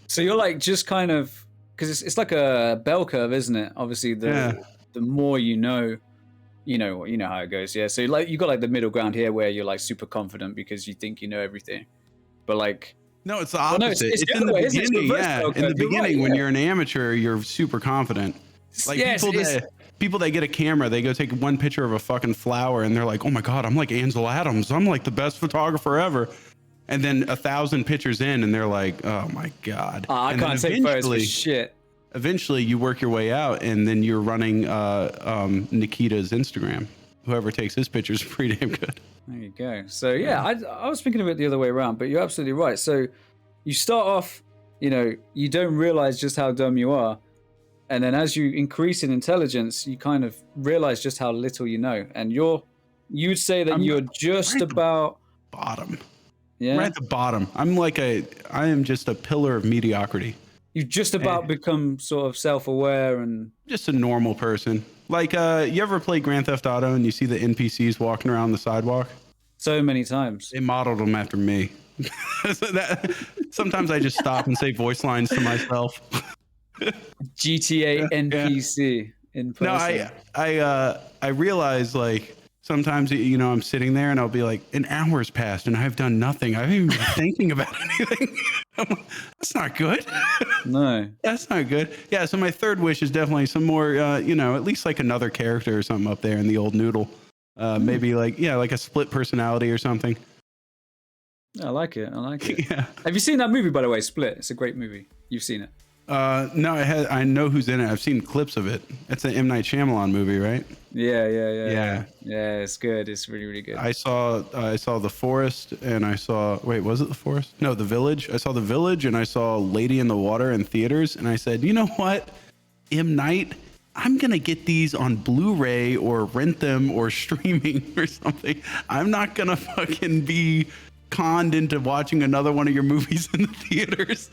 So you're like just kind of, because it's like a bell curve, isn't it? Obviously, the more you know how it goes. Yeah. So like you got like the middle ground here where you're like super confident because you think you know everything, but like. No, it's the opposite. It's in the beginning. In the beginning, when you're an amateur, you're super confident. Like people that get a camera, they go take one picture of a fucking flower and they're like, oh my God, I'm like Ansel Adams. I'm like the best photographer ever. And then 1,000 pictures in and they're like, oh my God. I can't take photos for shit. Eventually you work your way out and then you're running Nikita's Instagram. Whoever takes his pictures is pretty damn good. There you go. So yeah, I was thinking of it the other way around, but you're absolutely right. So you start off, you don't realize just how dumb you are. And then as you increase in intelligence, you kind of realize just how little you know. And you'd say that you're just about bottom. Yeah. Right at the bottom. I am just a pillar of mediocrity. You've just about become sort of self-aware and just a normal person. Like, you ever play Grand Theft Auto and you see the NPCs walking around the sidewalk? So many times. They modeled them after me. Sometimes I just stop and say voice lines to myself. GTA NPC in person. No, I realize like sometimes I'm sitting there and I'll be like, an hour's passed and I've done nothing. I haven't even been thinking about anything. That's not good. No, that's not good. Yeah. So my third wish is definitely some more, at least like another character or something up there in the old noodle. Maybe like a split personality or something. I like it. Yeah. Have you seen that movie, by the way, Split? It's a great movie. You've seen it? No, I know who's in it. I've seen clips of it. It's an M. Night Shyamalan movie, right? Yeah. Yeah, it's good. It's really, really good. I saw The Forest and was it The Forest? No, The Village. I saw The Village and I saw Lady in the Water in theaters. And I said, you know what? M. Night, I'm going to get these on Blu-ray or rent them or streaming or something. I'm not going to fucking be conned into watching another one of your movies in the theaters.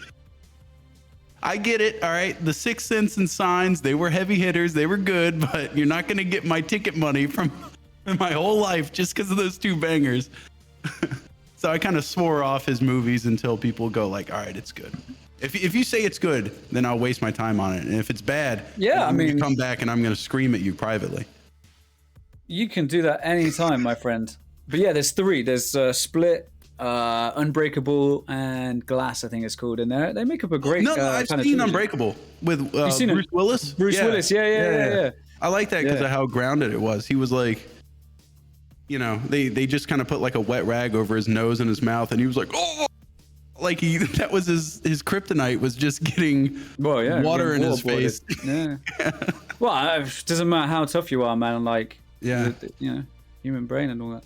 I get it. All right. The Sixth Sense and Signs, they were heavy hitters. They were good, but you're not going to get my ticket money from my whole life just because of those two bangers. So I kind of swore off his movies until people go like, all right, it's good. If you say it's good, then I'll waste my time on it. And if it's bad, I'm going to come back and I'm going to scream at you privately. You can do that anytime, my friend. But yeah, there's three. There's Split, Unbreakable, and Glass, I think it's called in there. They make up a great I've seen Unbreakable with Bruce Willis. Bruce Willis, yeah. I like that because of how grounded it was. He was like, they just kind of put like a wet rag over his nose and his mouth, and he was like, oh, like that was his kryptonite was just getting water in his face. Yeah. Well, it doesn't matter how tough you are, man. Like, human brain and all that.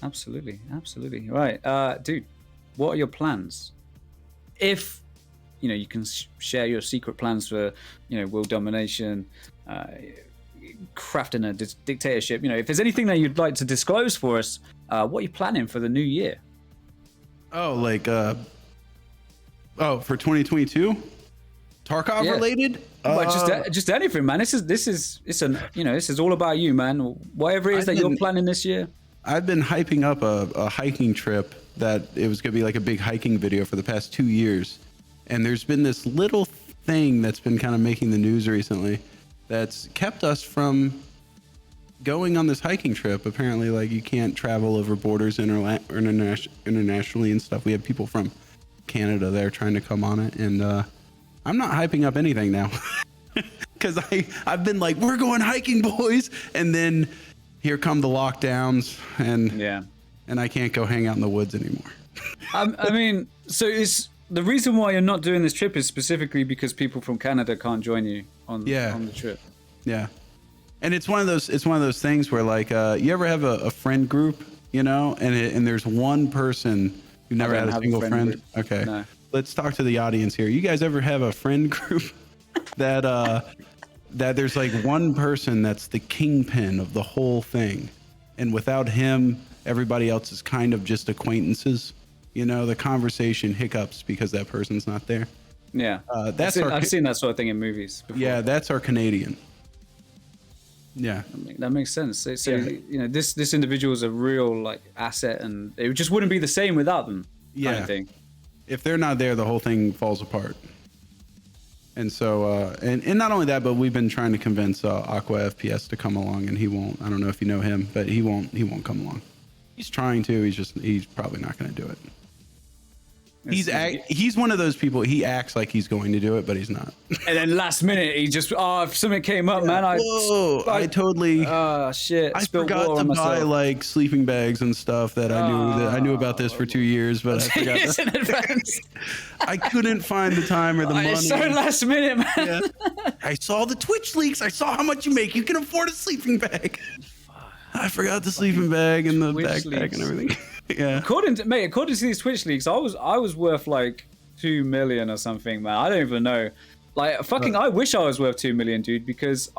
Absolutely. Right, dude, what are your plans? If you can share your secret plans for world domination, crafting a dictatorship. If there's anything that you'd like to disclose for us, what are you planning for the new year? Oh, like for 2022, Tarkov related. Just anything, man. This is all about you, man. Whatever it is that you're planning this year. I've been hyping up a hiking trip that it was going to be like a big hiking video for the past 2 years. And there's been this little thing that's been kind of making the news recently that's kept us from going on this hiking trip. Apparently, like, you can't travel over borders internationally and stuff. We have people from Canada there trying to come on it. And I'm not hyping up anything now because I've been like, we're going hiking, boys. And then here come the lockdowns, and I can't go hang out in the woods anymore. I mean, so is the reason why you're not doing this trip is specifically because people from Canada can't join you on the trip. Yeah, and it's one of those things where like you ever have a friend group, and there's one person you've never had a single friend. Okay, no. Let's talk to the audience here. You guys ever have a friend group that there's like one person that's the kingpin of the whole thing, and without him, everybody else is kind of just acquaintances. The conversation hiccups because that person's not there. Yeah, I've seen that sort of thing in movies before. Yeah, that's our Canadian. Yeah, that makes sense. So you know, this individual is a real like asset, and it just wouldn't be the same without them. Kind of thing. If they're not there, the whole thing falls apart. And so, and not only that, but we've been trying to convince Aqua FPS to come along, and he won't. I don't know if you know him, but he won't come along. He's trying to. He's probably not going to do it. He's one of those people. He acts like he's going to do it, but he's not. And then last minute, he just if something came up, man, I totally shit. I forgot to buy like sleeping bags and stuff that I knew about this for 2 years, but I forgot in advance. I couldn't find the time or the money. It's so last minute, man. Yeah. I saw the Twitch leaks. I saw how much you make. You can afford a sleeping bag. I forgot the sleeping bag and the backpack and everything. Yeah. According to these Twitch leaks, I was worth like 2 million or something, man. I don't even know. Like I wish I was worth 2 million, dude, because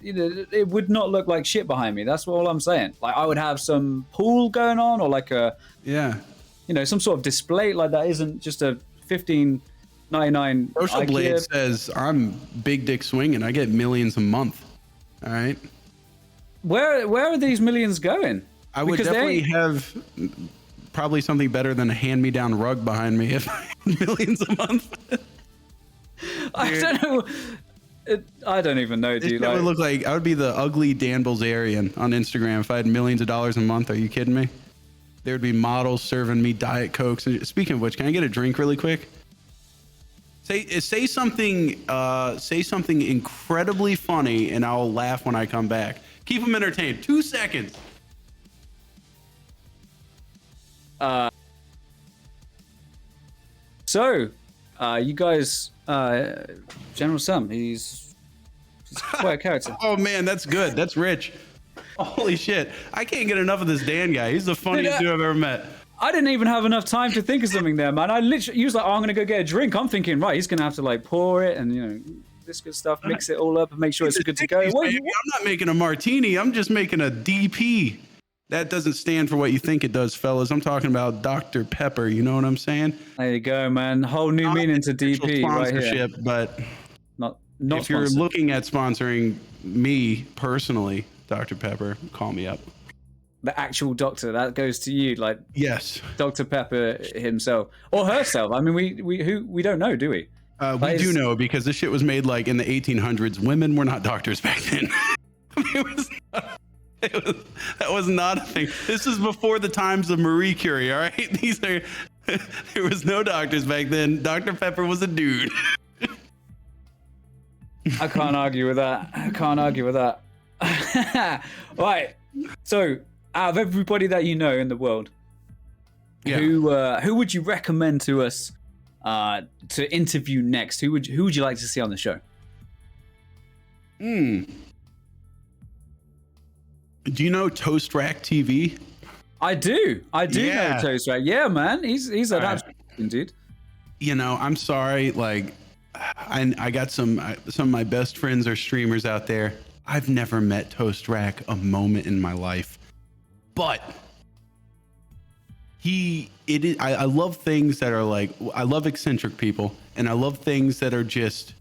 it would not look like shit behind me. That's all I'm saying. Like I would have some pool going on, or like some sort of display like that isn't just a $15.99. Social Blade says I'm big dick swinging. I get millions a month. All right. Where are these millions going? I would definitely have probably something better than a hand-me-down rug behind me if I had millions a month. I don't know. I don't even know, dude. It would look like I would be the ugly Dan Bilzerian on Instagram if I had millions of dollars a month. Are you kidding me? There would be models serving me Diet Cokes. Speaking of which, can I get a drink really quick? Say something incredibly funny, and I'll laugh when I come back. Keep them entertained. 2 seconds. You guys, GeneralSam, he's quite a character. Oh man, that's good. That's rich. Holy shit. I can't get enough of this Dan guy. He's the funniest dude I've ever met. I didn't even have enough time to think of something there, man. He was like, I'm going to go get a drink. I'm thinking, right, he's going to have to like pour it and, this good stuff, mix it all up and make sure it's good to go. I'm not making a martini. I'm just making a DP. That doesn't stand for what you think it does, fellas. I'm talking about Dr. Pepper. You know what I'm saying? There you go, man. Whole new meaning to DP right here. But not if you're looking at sponsoring me personally, Dr. Pepper, call me up. The actual doctor, that goes to you, like yes, Dr. Pepper himself or herself. I mean, we don't know, do we? We do know because this shit was made like in the 1800s. Women were not doctors back then. That was not a thing. This is before the times of Marie Curie, all right? There was no doctors back then. Dr. Pepper was a dude. I can't argue with that. Right. So, out of everybody that you know in the world, who would you recommend to us to interview next? Who would you like to see on the show? Do you know Toast Rack TV? I do know Toast Rack. Yeah, man. He's an absolute dude. I'm sorry. Like, I got some of my best friends are streamers out there. I've never met Toast Rack a moment in my life, but I love things that are like, I love eccentric people, and I love things that are just,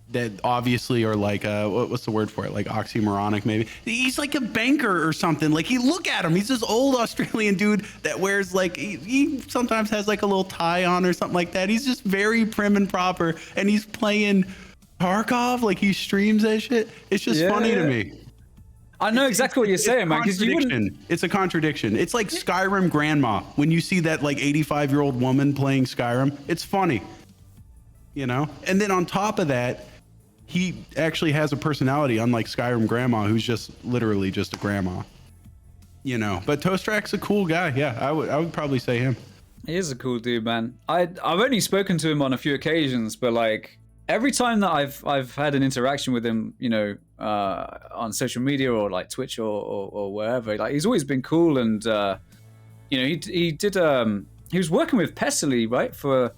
that obviously are like, what's the word for it? Like oxymoronic, maybe. He's like a banker or something. Like, look at him. He's this old Australian dude that wears like, he sometimes has like a little tie on or something like that. He's just very prim and proper, and he's playing Tarkov, like he streams that shit. It's just funny to me. I know exactly what you're saying, man. Because it's a contradiction. It's like Skyrim grandma. When you see that like 85-year-old woman playing Skyrim, it's funny, And then on top of that, he actually has a personality, unlike Skyrim grandma, who's just literally just a grandma. But Toast Rack's a cool guy. Yeah, I would probably say him. He is a cool dude, man. I've only spoken to him on a few occasions, but like, every time that I've had an interaction with him, on social media or like Twitch or wherever, like he's always been cool, and he did he was working with Pessily, right, for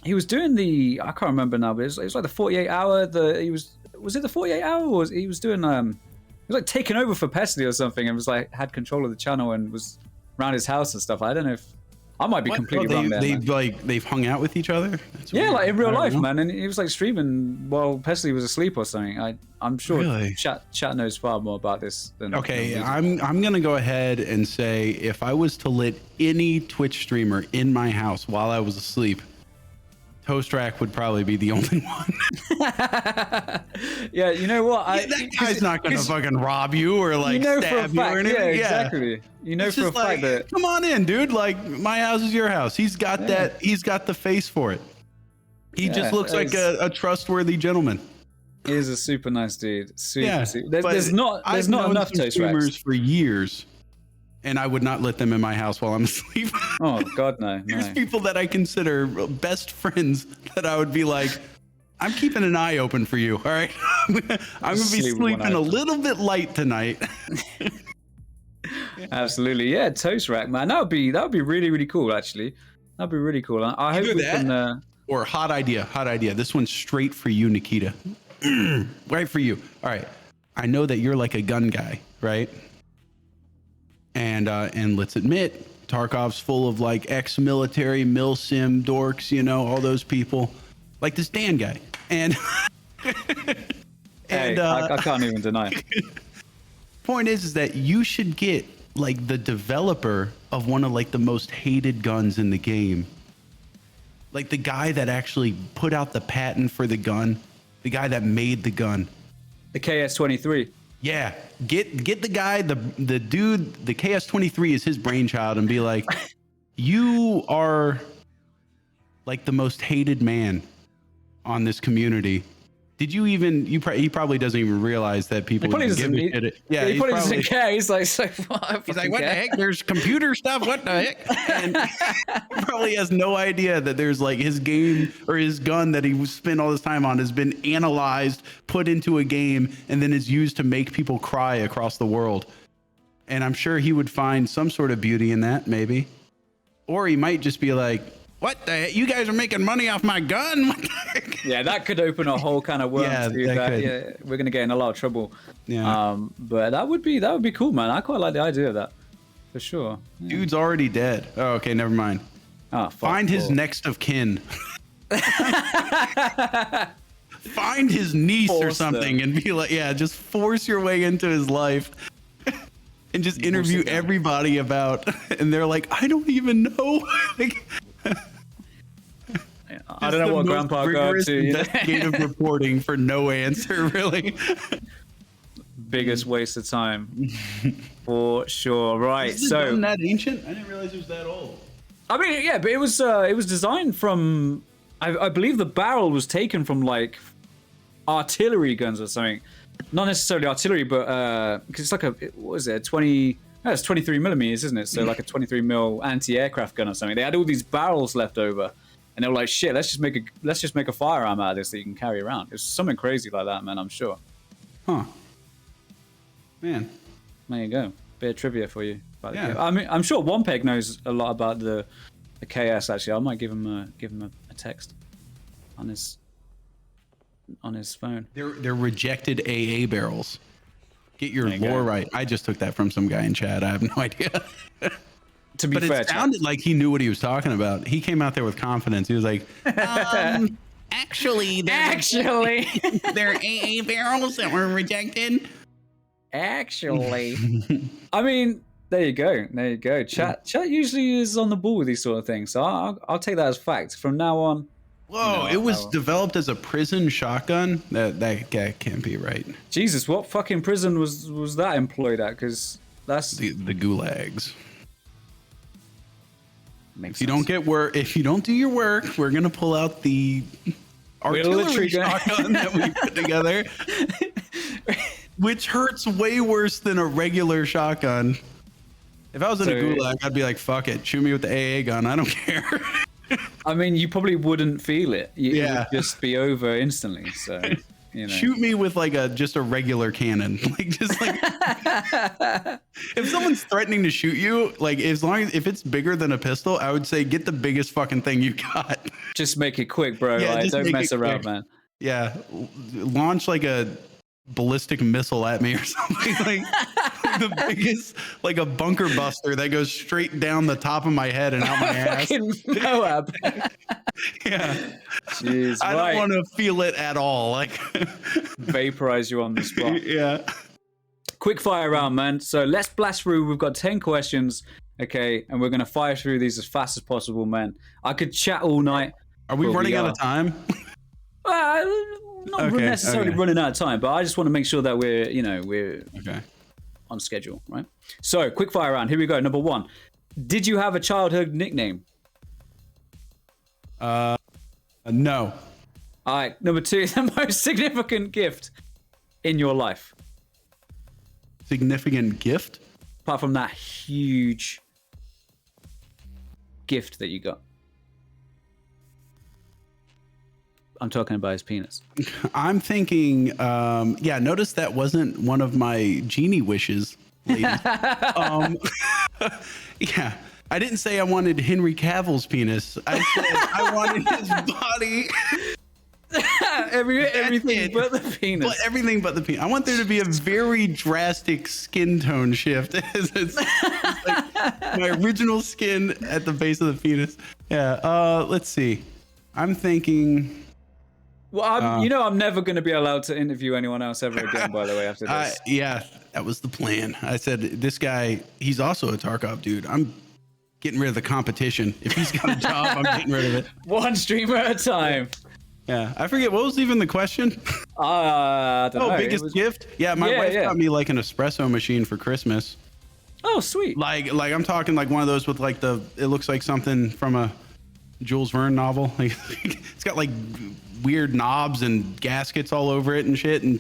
he was doing the, I can't remember now, but it was like the 48 hour, was it the 48 hour, or he was doing he was like taking over for Pessily or something, and was like had control of the channel and was around his house and stuff. I don't know if I might be completely wrong there. They've hung out with each other. That's yeah, weird. like in real life, man. And he was like streaming while Pesley was asleep or something. I'm sure Really? chat knows far more about this than. Okay, I'm gonna go ahead and say if I was to let any Twitch streamer in my house while I was asleep, Toast Rack would probably be the only one. Yeah, you know what? That guy's not gonna fucking rob you or like stab you or anything. Yeah, exactly. You know for a fact that. Come on in, dude. Like my house is your house. He's got that. He's got the face for it. He just looks like a trustworthy gentleman. He is a super nice dude. Super. There's not I've not known enough some Toast streamers Racks for years, and I would not let them in my house while I'm asleep. Oh God, no. There's people that I consider best friends that I would be like, I'm keeping an eye open for you. All right, I'm gonna be sleeping a little bit light tonight. Absolutely, yeah. Toast Rack, man. That would be really, really cool. Actually, that'd be really cool. I hope we can. Or hot idea. This one's straight for you, Nikita. Right for you. All right. I know that you're like a gun guy, right? And let's admit, Tarkov's full of like ex-military, milsim dorks, you know, all those people, like this Dan guy. And I can't even deny. Point is that you should get like the developer of one of like the most hated guns in the game. Like the guy that actually put out the patent for the gun, the guy that made the gun. The KS-23. Yeah, get the guy, the dude, the KS-23 is his brainchild, and be like, you are like the most hated man on this community. Did you even? He probably doesn't even realize that people give a shit. Yeah, he probably doesn't care. He's like, what the heck? There's computer stuff. What the heck? And he probably has no idea that there's like his game or his gun that he spent all this time on has been analyzed, put into a game, and then is used to make people cry across the world. And I'm sure he would find some sort of beauty in that, maybe, or he might just be like, what the heck? You guys are making money off my gun? Yeah, that could open a whole kind of worms. Yeah, we're gonna get in a lot of trouble. Yeah. But that would be cool, man. I quite like the idea of that, for sure. Yeah. Dude's already dead. Oh, okay, never mind. Oh, find his next of kin. Find his niece or something and be like, yeah, just force your way into his life. And just interview everybody about, and they're like, I don't even know. Like, I don't know what Grandpa got up to. Investigative reporting for no answer, really. Biggest waste of time, for sure. Right, Is so that ancient? I didn't realize it was that old. I mean, yeah, but it was designed from. I believe the barrel was taken from like artillery guns or something. Not necessarily artillery, but because it's like what is it? 20. No, it's 23 millimeters, isn't it? So like a 23 mil anti-aircraft gun or something. They had all these barrels left over, and they were like, "Shit, let's just make a firearm out of this that you can carry around." It's something crazy like that, man. I'm sure. Huh. Man. There you go. Bit of trivia for you. I mean, I'm sure One Peg knows a lot about the KS. Actually, I might give him a text on his phone. They're rejected AA barrels. Get your lore right. I just took that from some guy in chat. I have no idea. To be fair, it sounded like he knew what he was talking about. He came out there with confidence. He was like, actually, they're AA barrels that were rejected. Actually, I mean, there you go. Chat usually is on the ball with these sort of things. So I'll take that as fact from now on. Whoa, it was developed as a prison shotgun? That can't be right. Jesus, what fucking prison was that employed at? Because that's the gulags. Makes if you don't get work, if you don't do your work, we're gonna pull out the artillery shotgun that we put together, which hurts way worse than a regular shotgun. If I was in a gulag, I'd be like, fuck it, shoot me with the AA gun, I don't care. I mean, you probably wouldn't feel it. It would just be over instantly. So, you know. Shoot me with like just a regular cannon. Like just like if someone's threatening to shoot you, like if it's bigger than a pistol, I would say get the biggest fucking thing you got. Just make it quick, bro. Yeah, like, don't mess around, man. Yeah, launch like a ballistic missile at me or something. Like the biggest, like a bunker buster that goes straight down the top of my head and out my ass. Moab. Yeah. Jeez, I don't want to feel it at all. Like vaporize you on the spot. Yeah. Quick fire round, man. So let's blast through. We've got 10 questions. Okay, and we're going to fire through these as fast as possible, man. I could chat all night. Are we running out of time? Not necessarily running out of time, but I just want to make sure that we're okay on schedule, right? So, quick fire round. Here we go. Number 1. Did you have a childhood nickname? No. All right. Number 2, the most significant gift in your life. Significant gift? Apart from that huge gift that you got. I'm talking about his penis. I'm thinking, notice that wasn't one of my genie wishes, lady. Yeah, I didn't say I wanted Henry Cavill's penis. I said I wanted his body. Everything but the penis. But everything but the penis. I want there to be a very drastic skin tone shift. It's like my original skin at the base of the penis. Yeah. Let's see. I'm thinking. Well, I'm never going to be allowed to interview anyone else ever again, by the way, after this. Yeah, that was the plan. I said, this guy, he's also a Tarkov dude. I'm getting rid of the competition. If he's got a job, I'm getting rid of it. One streamer at a time. Yeah, I forget. What was even the question? I don't know. Biggest gift? Yeah, my wife got me like an espresso machine for Christmas. Oh, sweet. Like I'm talking like one of those with like it looks like something from a Jules Verne novel. Like, it's got like weird knobs and gaskets all over it and shit. And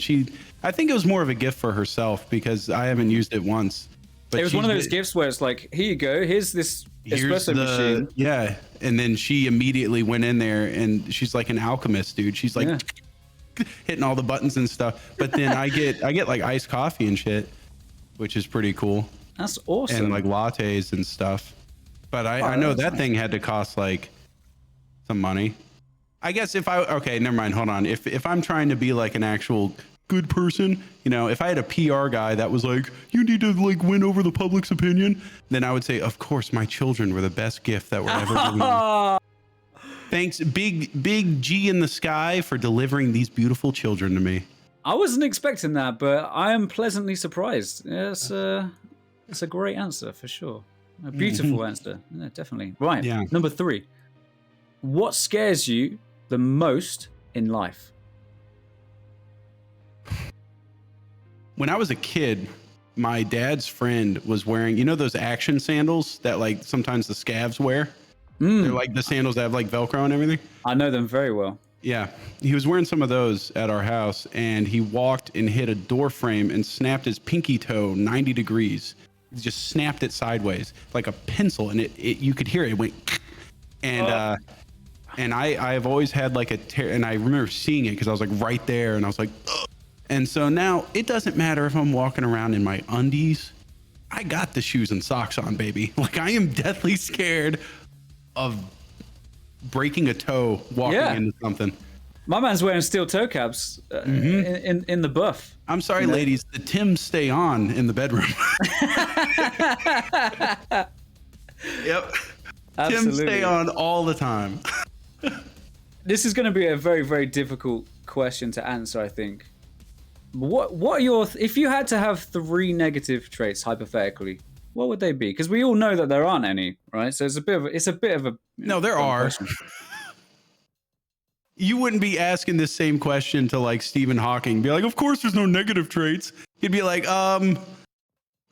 I think it was more of a gift for herself because I haven't used it once. But it was one of those gifts where it's like, here you go, here's this espresso machine. Yeah, and then she immediately went in there and she's like an alchemist, dude. She's like hitting all the buttons and stuff. But then I get like iced coffee and shit, which is pretty cool. That's awesome. And like lattes and stuff. But I know that thing had to cost like some money. I guess okay, never mind. Hold on. If I'm trying to be like an actual good person, if I had a PR guy that was like, you need to like win over the public's opinion, then I would say, of course, my children were the best gift that were ever given. Thanks, big G in the sky for delivering these beautiful children to me. I wasn't expecting that, but I am pleasantly surprised. It's a great answer for sure. A beautiful answer. Yeah, definitely. Right. Yeah. Number 3. What scares you the most in life? When I was a kid, my dad's friend was wearing, those action sandals that like sometimes the scavs wear? They're like the sandals that have like Velcro and everything. I know them very well. Yeah. He was wearing some of those at our house and he walked and hit a door frame and snapped his pinky toe 90 degrees. He just snapped it sideways like a pencil and it you could hear it. It went and and I've always had like and I remember seeing it because I was like right there and I was like, ugh. And so now it doesn't matter if I'm walking around in my undies. I got the shoes and socks on, baby. Like I am deathly scared of breaking a toe walking into something. My man's wearing steel toe caps in the buff. I'm sorry, ladies. The Tims stay on in the bedroom. Yep. Absolutely. Tims stay on all the time. This is going to be a very, very difficult question to answer, I think. What are your if you had to have 3 negative traits hypothetically, what would they be? Because we all know that there aren't any, right? So it's a bit of a no, there are. Question. You wouldn't be asking this same question to like Stephen Hawking. Be like, of course there's no negative traits. He'd be like, I'm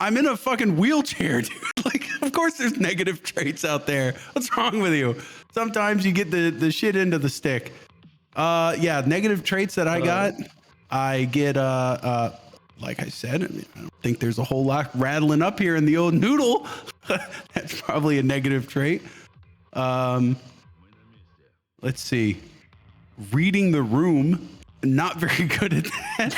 in a fucking wheelchair, dude. Like, of course there's negative traits out there. What's wrong with you? Sometimes you get the shit into the stick. Negative traits that I got. I get like I said, I don't think there's a whole lot rattling up here in the old noodle. That's probably a negative trait. Let's see. Reading the room, not very good at that.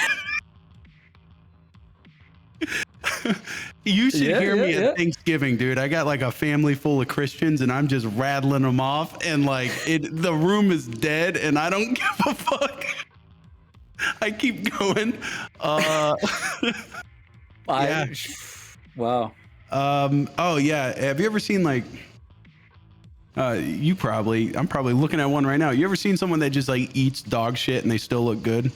You should hear me at Thanksgiving, dude. I got like a family full of Christians and I'm just rattling them off and like the room is dead and I don't give a fuck. I keep going. Wow. Oh yeah. Have you ever seen like? I'm probably looking at one right now. You ever seen someone that just like eats dog shit and they still look good?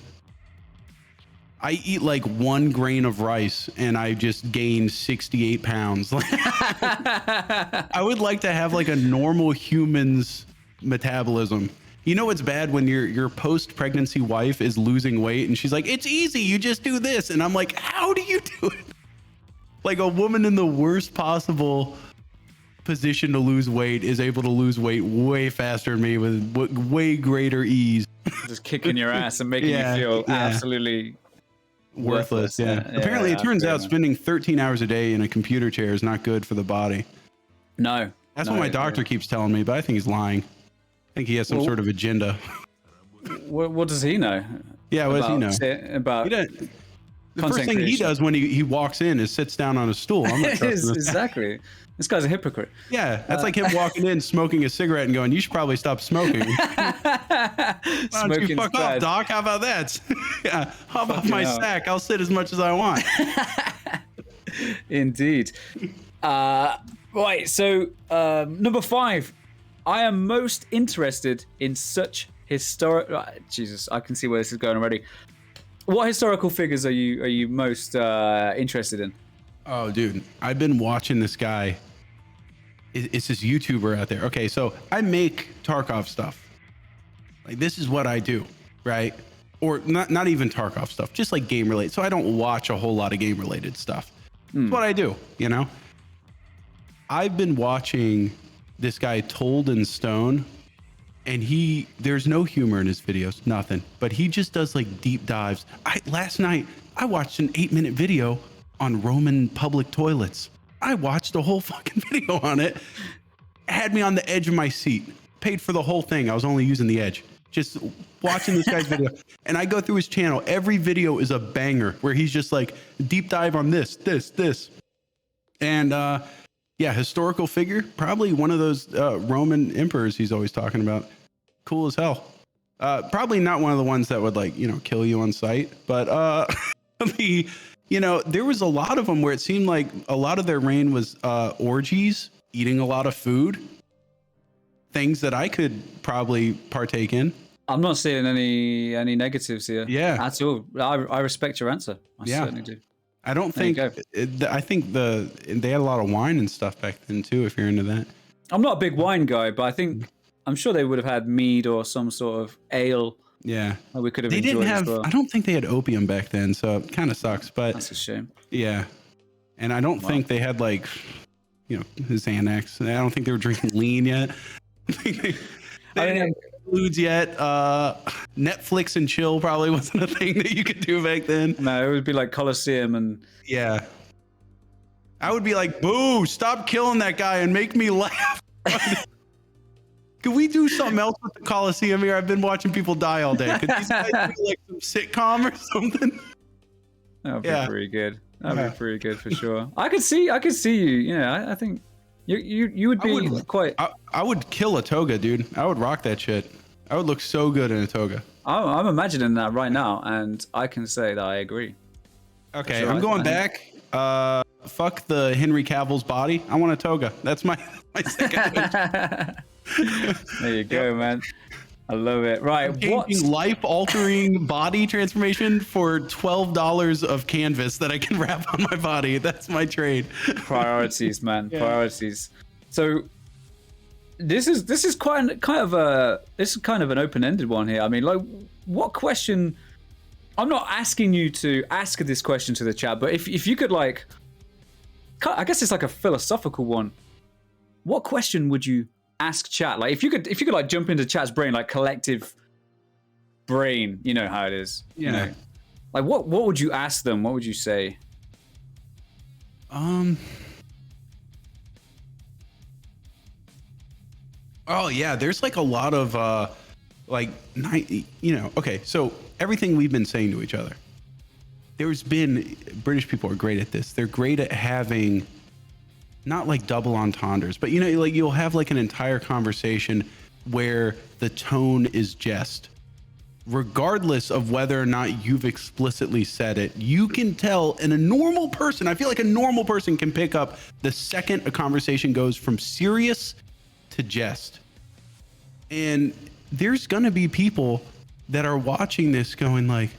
I eat like 1 grain of rice and I just gained 68 pounds. I would like to have like a normal human's metabolism. You know what's bad when your post-pregnancy wife is losing weight and she's like, it's easy, you just do this. And I'm like, how do you do it? Like a woman in the worst possible position to lose weight is able to lose weight way faster than me with way greater ease. Just kicking your ass and making you feel absolutely worthless. Apparently it turns out spending 13 hours a day in a computer chair is not good for the body. No. That's what my doctor keeps telling me, but I think he's lying. I think he has some sort of agenda. What does he know? Yeah, what does he know? About the first thing he does when he walks in is sits down on a stool. I'm not trusting this. Exactly. This guy's a hypocrite. Yeah, that's like him walking in, smoking a cigarette and going, you should probably stop smoking. Why don't you fuck off, doc? How about that? Yeah, hop off my sack. I'll sit as much as I want. Indeed. Right, so number 5. I am most interested in such historic... Jesus, I can see where this is going already. What historical figures are you most interested in? Oh, dude, I've been watching this guy. It's this YouTuber out there. Okay, so I make Tarkov stuff. Like, this is what I do, right? Or not even Tarkov stuff, just like game related. So I don't watch a whole lot of game related stuff. It's what I do, you know? I've been watching this guy Told in Stone, and there's no humor in his videos, nothing. But he just does like deep dives. Last night, I watched an 8-minute video on Roman public toilets. I watched a whole fucking video on it. Had me on the edge of my seat. Paid for the whole thing. I was only using the edge. Just watching this guy's video. And I go through his channel. Every video is a banger where he's just like, deep dive on this. And historical figure. Probably one of those Roman emperors he's always talking about. Cool as hell. Probably not one of the ones that would like, kill you on sight. But there was a lot of them where it seemed like a lot of their reign was orgies, eating a lot of food, things that I could probably partake in. I'm not seeing any negatives here. Yeah, at all. I respect your answer. I certainly do. I don't think. I think they had a lot of wine and stuff back then too. If you're into that, I'm not a big wine guy, but I'm sure they would have had mead or some sort of ale. Yeah, we could have. They didn't have. I don't think they had opium back then, so it kind of sucks. But that's a shame. Yeah, and I don't think they had like, Xanax. I don't think they were drinking lean yet. They didn't have foods yet. Netflix and chill probably wasn't a thing that you could do back then. No, it would be like Coliseum and. Yeah. I would be like, boo! Stop killing that guy and make me laugh. Could we do something else with the Coliseum here? I've been watching people die all day. Could these guys do like some sitcom or something? That would be pretty good. That would be pretty good for sure. I could see you. Yeah, I think you would be quite. I would kill a toga, dude. I would rock that shit. I would look so good in a toga. I'm imagining that right now, and I can say that I agree. Okay, sure, I'm going back. Fuck the Henry Cavill's body. I want a toga. That's my second one. There you go, man. I love it. Right, changing life-altering body transformation for $12 of canvas that I can wrap on my body. That's my trade. Priorities, man. Yeah. Priorities. So this is kind of an open-ended one here. I mean, like, what question? I'm not asking you to ask this question to the chat, but if you could, like, I guess it's like a philosophical one. What question would you ask chat? Like, if you could like jump into chat's brain, like collective brain, you know how it is. Yeah. Like, what would you ask them? What would you say? Oh yeah, there's like a lot of okay, so everything we've been saying to each other. British people are great at this. They're great at having not like double entendres, but like you'll have like an entire conversation where the tone is jest. regardless of whether or not you've explicitly said it, you can tell in a normal person. I feel like a normal person can pick up the second a conversation goes from serious to jest. And there's going to be people that are watching this going like,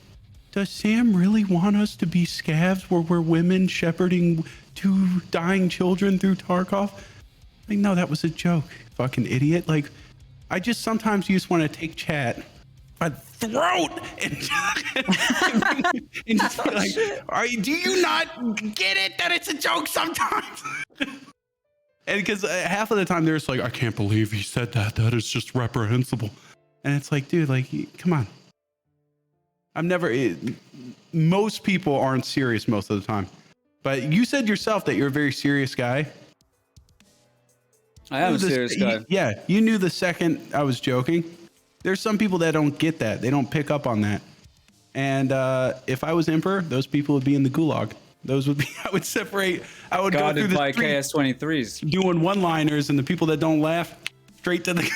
does Sam really want us to be scavs where we're women shepherding 2 dying children through Tarkov? Like, no, that was a joke, fucking idiot. Like, I just sometimes you just want to take chat by the throat and just be like, do you not get it that it's a joke sometimes? And because half of the time they're just like, I can't believe he said that. That is just reprehensible. And it's like, dude, like, come on. Most people aren't serious most of the time. But you said yourself that you're a very serious guy. I am a serious guy. Yeah, you knew the second I was joking. There's some people that don't get that. They don't pick up on that. And if I was emperor, those people would be in the gulag. Those would be, I would separate. I would guarded go through the by street KS-23s. doing one-liners, and the people that don't laugh, straight to the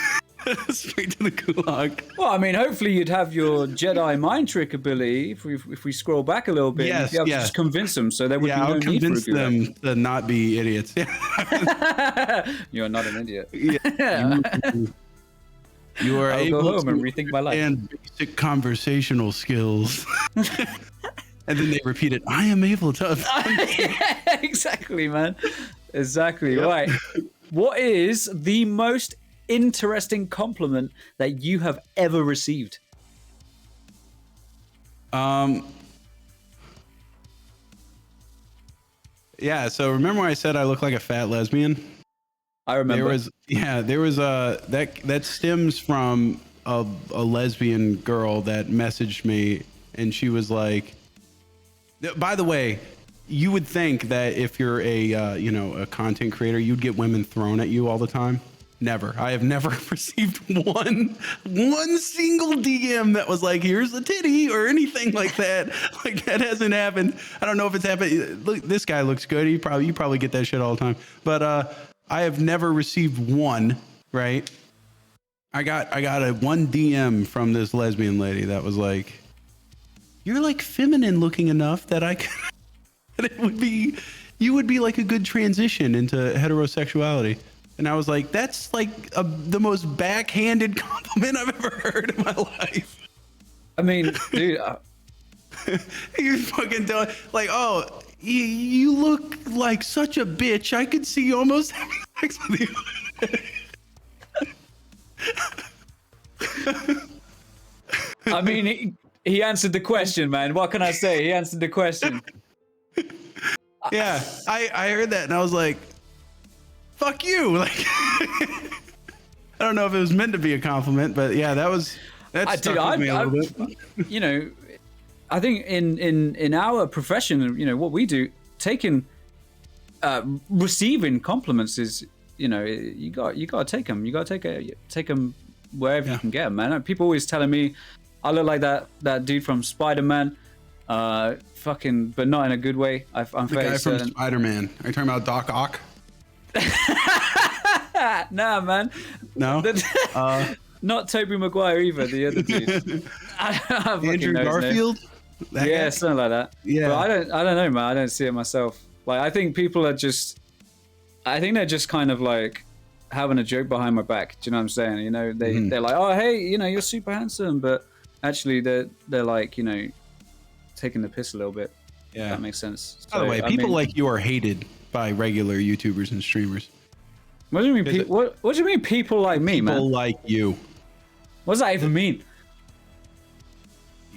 straight to the gulag. Well, I mean, hopefully you'd have your Jedi mind trick ability if we scroll back a little bit. Yes, you'd be able to just convince them, so there would be I no would need for a convince them to not be idiots. You're not an idiot. Yeah. You are I'll able go home to and rethink my life. And basic conversational skills. And then they repeat it. I am able to. Yeah, exactly, man. Exactly. Yep. Right. What is the most interesting compliment that you have ever received? Yeah. So remember when I said I look like a fat lesbian? I remember. There was that stems from a lesbian girl that messaged me, and she was like, by the way, you would think that if you're a content creator, you'd get women thrown at you all the time. Never. I have never received one single DM that was like, here's a titty or anything like that. Like, that hasn't happened. I don't know if it's happened. Look, this guy looks good. You probably get that shit all the time. But I have never received one, right? I got a one DM from this lesbian lady that was like, you're like feminine looking enough that I could, you would be like a good transition into heterosexuality. And I was like, that's like the most backhanded compliment I've ever heard in my life. I mean, dude. You fucking tell like, oh, you look like such a bitch. I could see you almost having sex with you. I mean, he answered the question, man. What can I say? He answered the question. Yeah, I heard that and I was like, fuck you. Like, I don't know if it was meant to be a compliment, but yeah, that stuck with me a little bit. You know, I think in our profession, you know, what we do, receiving compliments is, you know, you got to take them. You got to take them wherever you can get them, man. People always telling me I look like that dude from Spider-Man, fucking, but not in a good way. I'm the guy from Spider-Man. Are you talking about Doc Ock? Nah, man. No. Not Tobey Maguire either. The other dude. Andrew Garfield. Yeah, something like that. Yeah. But I don't know, man. I don't see it myself. Like, I think people are just, they're just kind of like having a joke behind my back. Do you know what I'm saying? You know, they're like, oh, hey, you know, you're super handsome, but actually they're like, you know, taking the piss a little bit. Yeah, if that makes sense. By the way, people like you are hated by regular YouTubers and streamers. What do you mean? What do you mean? People like me, man? People like you. What does that even mean?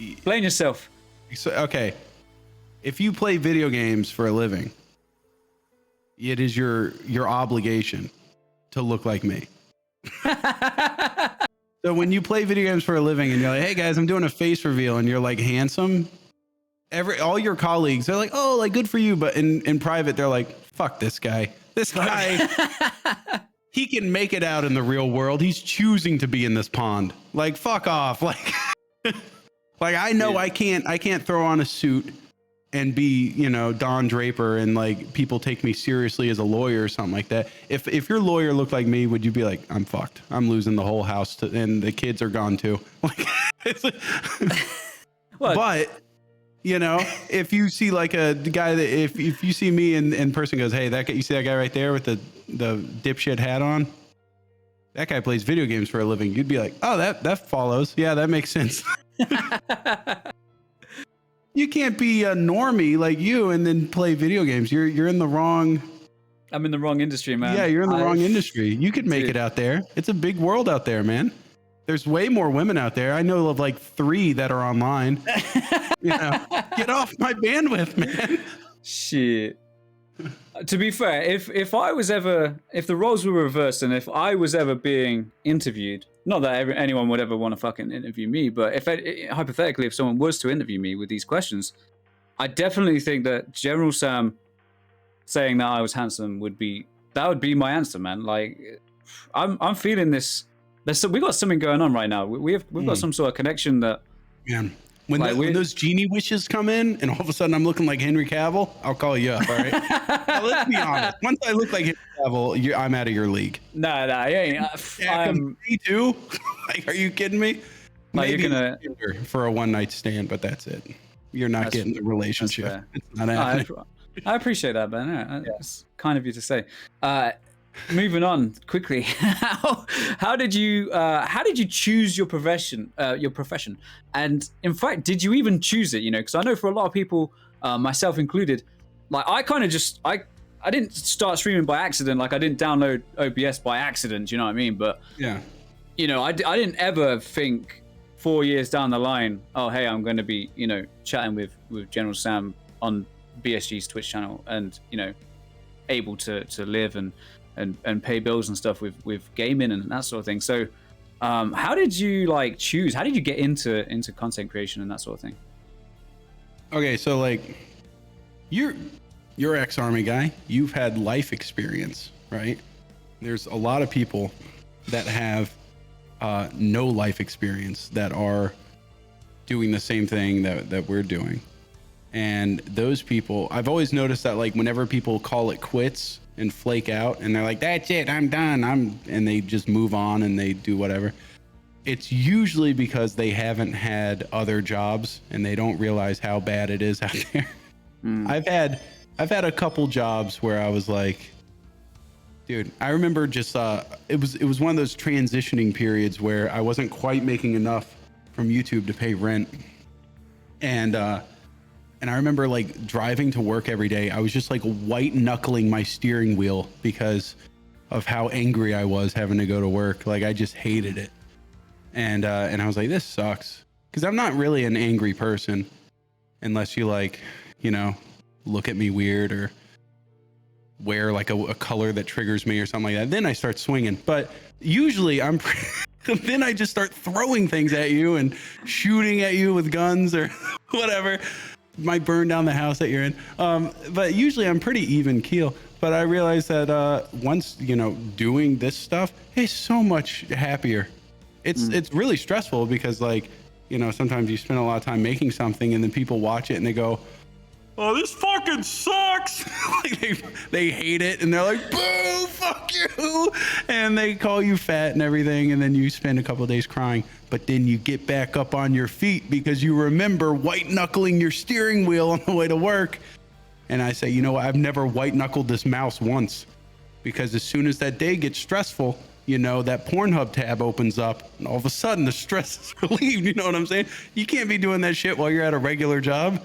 Explain yourself. So, okay, if you play video games for a living, it is your obligation to look like me. So when you play video games for a living and you're like, hey guys, I'm doing a face reveal, and you're like handsome, all your colleagues, they're like, oh, like good for you, but in private they're like, fuck this guy. This guy, he can make it out in the real world. He's choosing to be in this pond. Like, fuck off. Like, like I know I can't throw on a suit and be, you know, Don Draper and like people take me seriously as a lawyer or something like that. If your lawyer looked like me, would you be like, I'm fucked. I'm losing the whole house and the kids are gone too. Like, But you know, if you see like a guy that if you see me in person goes, hey, that guy, you see that guy right there with the dipshit hat on? That guy plays video games for a living. You'd be like, oh, that follows. Yeah, that makes sense. You can't be a normie like you and then play video games. You're in the wrong. I'm in the wrong industry, man. Yeah, you're in the wrong industry. You could make it out there. It's a big world out there, man. There's way more women out there. I know of like 3 that are online. You know, get off my bandwidth, man. Shit. To be fair, if the roles were reversed and if I was ever being interviewed, not that anyone would ever want to fucking interview me, but hypothetically, if someone was to interview me with these questions, I definitely think that GeneralSam saying that I was handsome would be my answer, man. Like, I'm feeling this. We got something going on right now. We've got some sort of connection that. Yeah. When those genie wishes come in, and all of a sudden I'm looking like Henry Cavill, I'll call you up. All right. Now, let's be honest. Once I look like Henry Cavill, I'm out of your league. Nah, you ain't. Me too. Like, are you kidding me? Like, you're gonna for a one night stand, but that's it. You're not getting the relationship. It's not happening. I appreciate that, Ben. It's kind of you to say. Moving on quickly. How did you choose your profession? And in fact, did you even choose it? You know, because I know for a lot of people, myself included, like I kind of just I didn't start streaming by accident. Like I didn't download OBS by accident. You know what I mean? But yeah, you know, I didn't ever think 4 years down the line, oh hey, I'm going to be chatting with GeneralSam on BSG's Twitch channel, and able to live and pay bills and stuff with gaming and that sort of thing. So how did you choose? How did you get into content creation and that sort of thing? Okay, so like you're ex-army guy. You've had life experience, right? There's a lot of people that have no life experience that are doing the same thing that we're doing. And those people, I've always noticed that like whenever people call it quits and flake out and they're like, that's it, I'm done, and they just move on and they do whatever, it's usually because they haven't had other jobs and they don't realize how bad it is out there. I've had a couple jobs where I was like, dude, I remember just it was one of those transitioning periods where I wasn't quite making enough from YouTube to pay rent, and I remember like driving to work every day. I was just like white knuckling my steering wheel because of how angry I was having to go to work. Like I just hated it. And I was like, this sucks. Cause I'm not really an angry person unless you look at me weird or wear like a color that triggers me or something like that. Then I start swinging. But usually then I just start throwing things at you and shooting at you with guns or whatever. Might burn down the house that you're in. But usually I'm pretty even keel. But I realized that once, doing this stuff, it's so much happier. It's really stressful because sometimes you spend a lot of time making something and then people watch it and they go, oh, this fucking sucks. they hate it and they're like, boo, fuck you. And they call you fat and everything. And then you spend a couple of days crying. But then you get back up on your feet because you remember white knuckling your steering wheel on the way to work. And I say, I've never white knuckled this mouse once, because as soon as that day gets stressful, that Pornhub tab opens up and all of a sudden the stress is relieved. You know what I'm saying? You can't be doing that shit while you're at a regular job.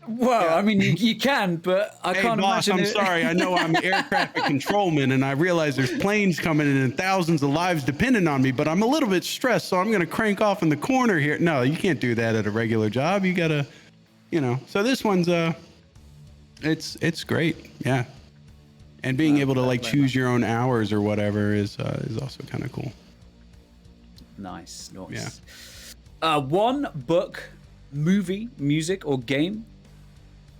Well, yeah. I mean, you can, but I can't boss, imagine. I'm sorry. I know I'm air traffic controlman, and I realize there's planes coming in and thousands of lives depending on me, but I'm a little bit stressed, so I'm going to crank off in the corner here. No, you can't do that at a regular job. You got to, So this one's, it's great. Yeah. And being able to choose your own hours or whatever is also kind of cool. Nice. Yeah. One book, movie, music, or game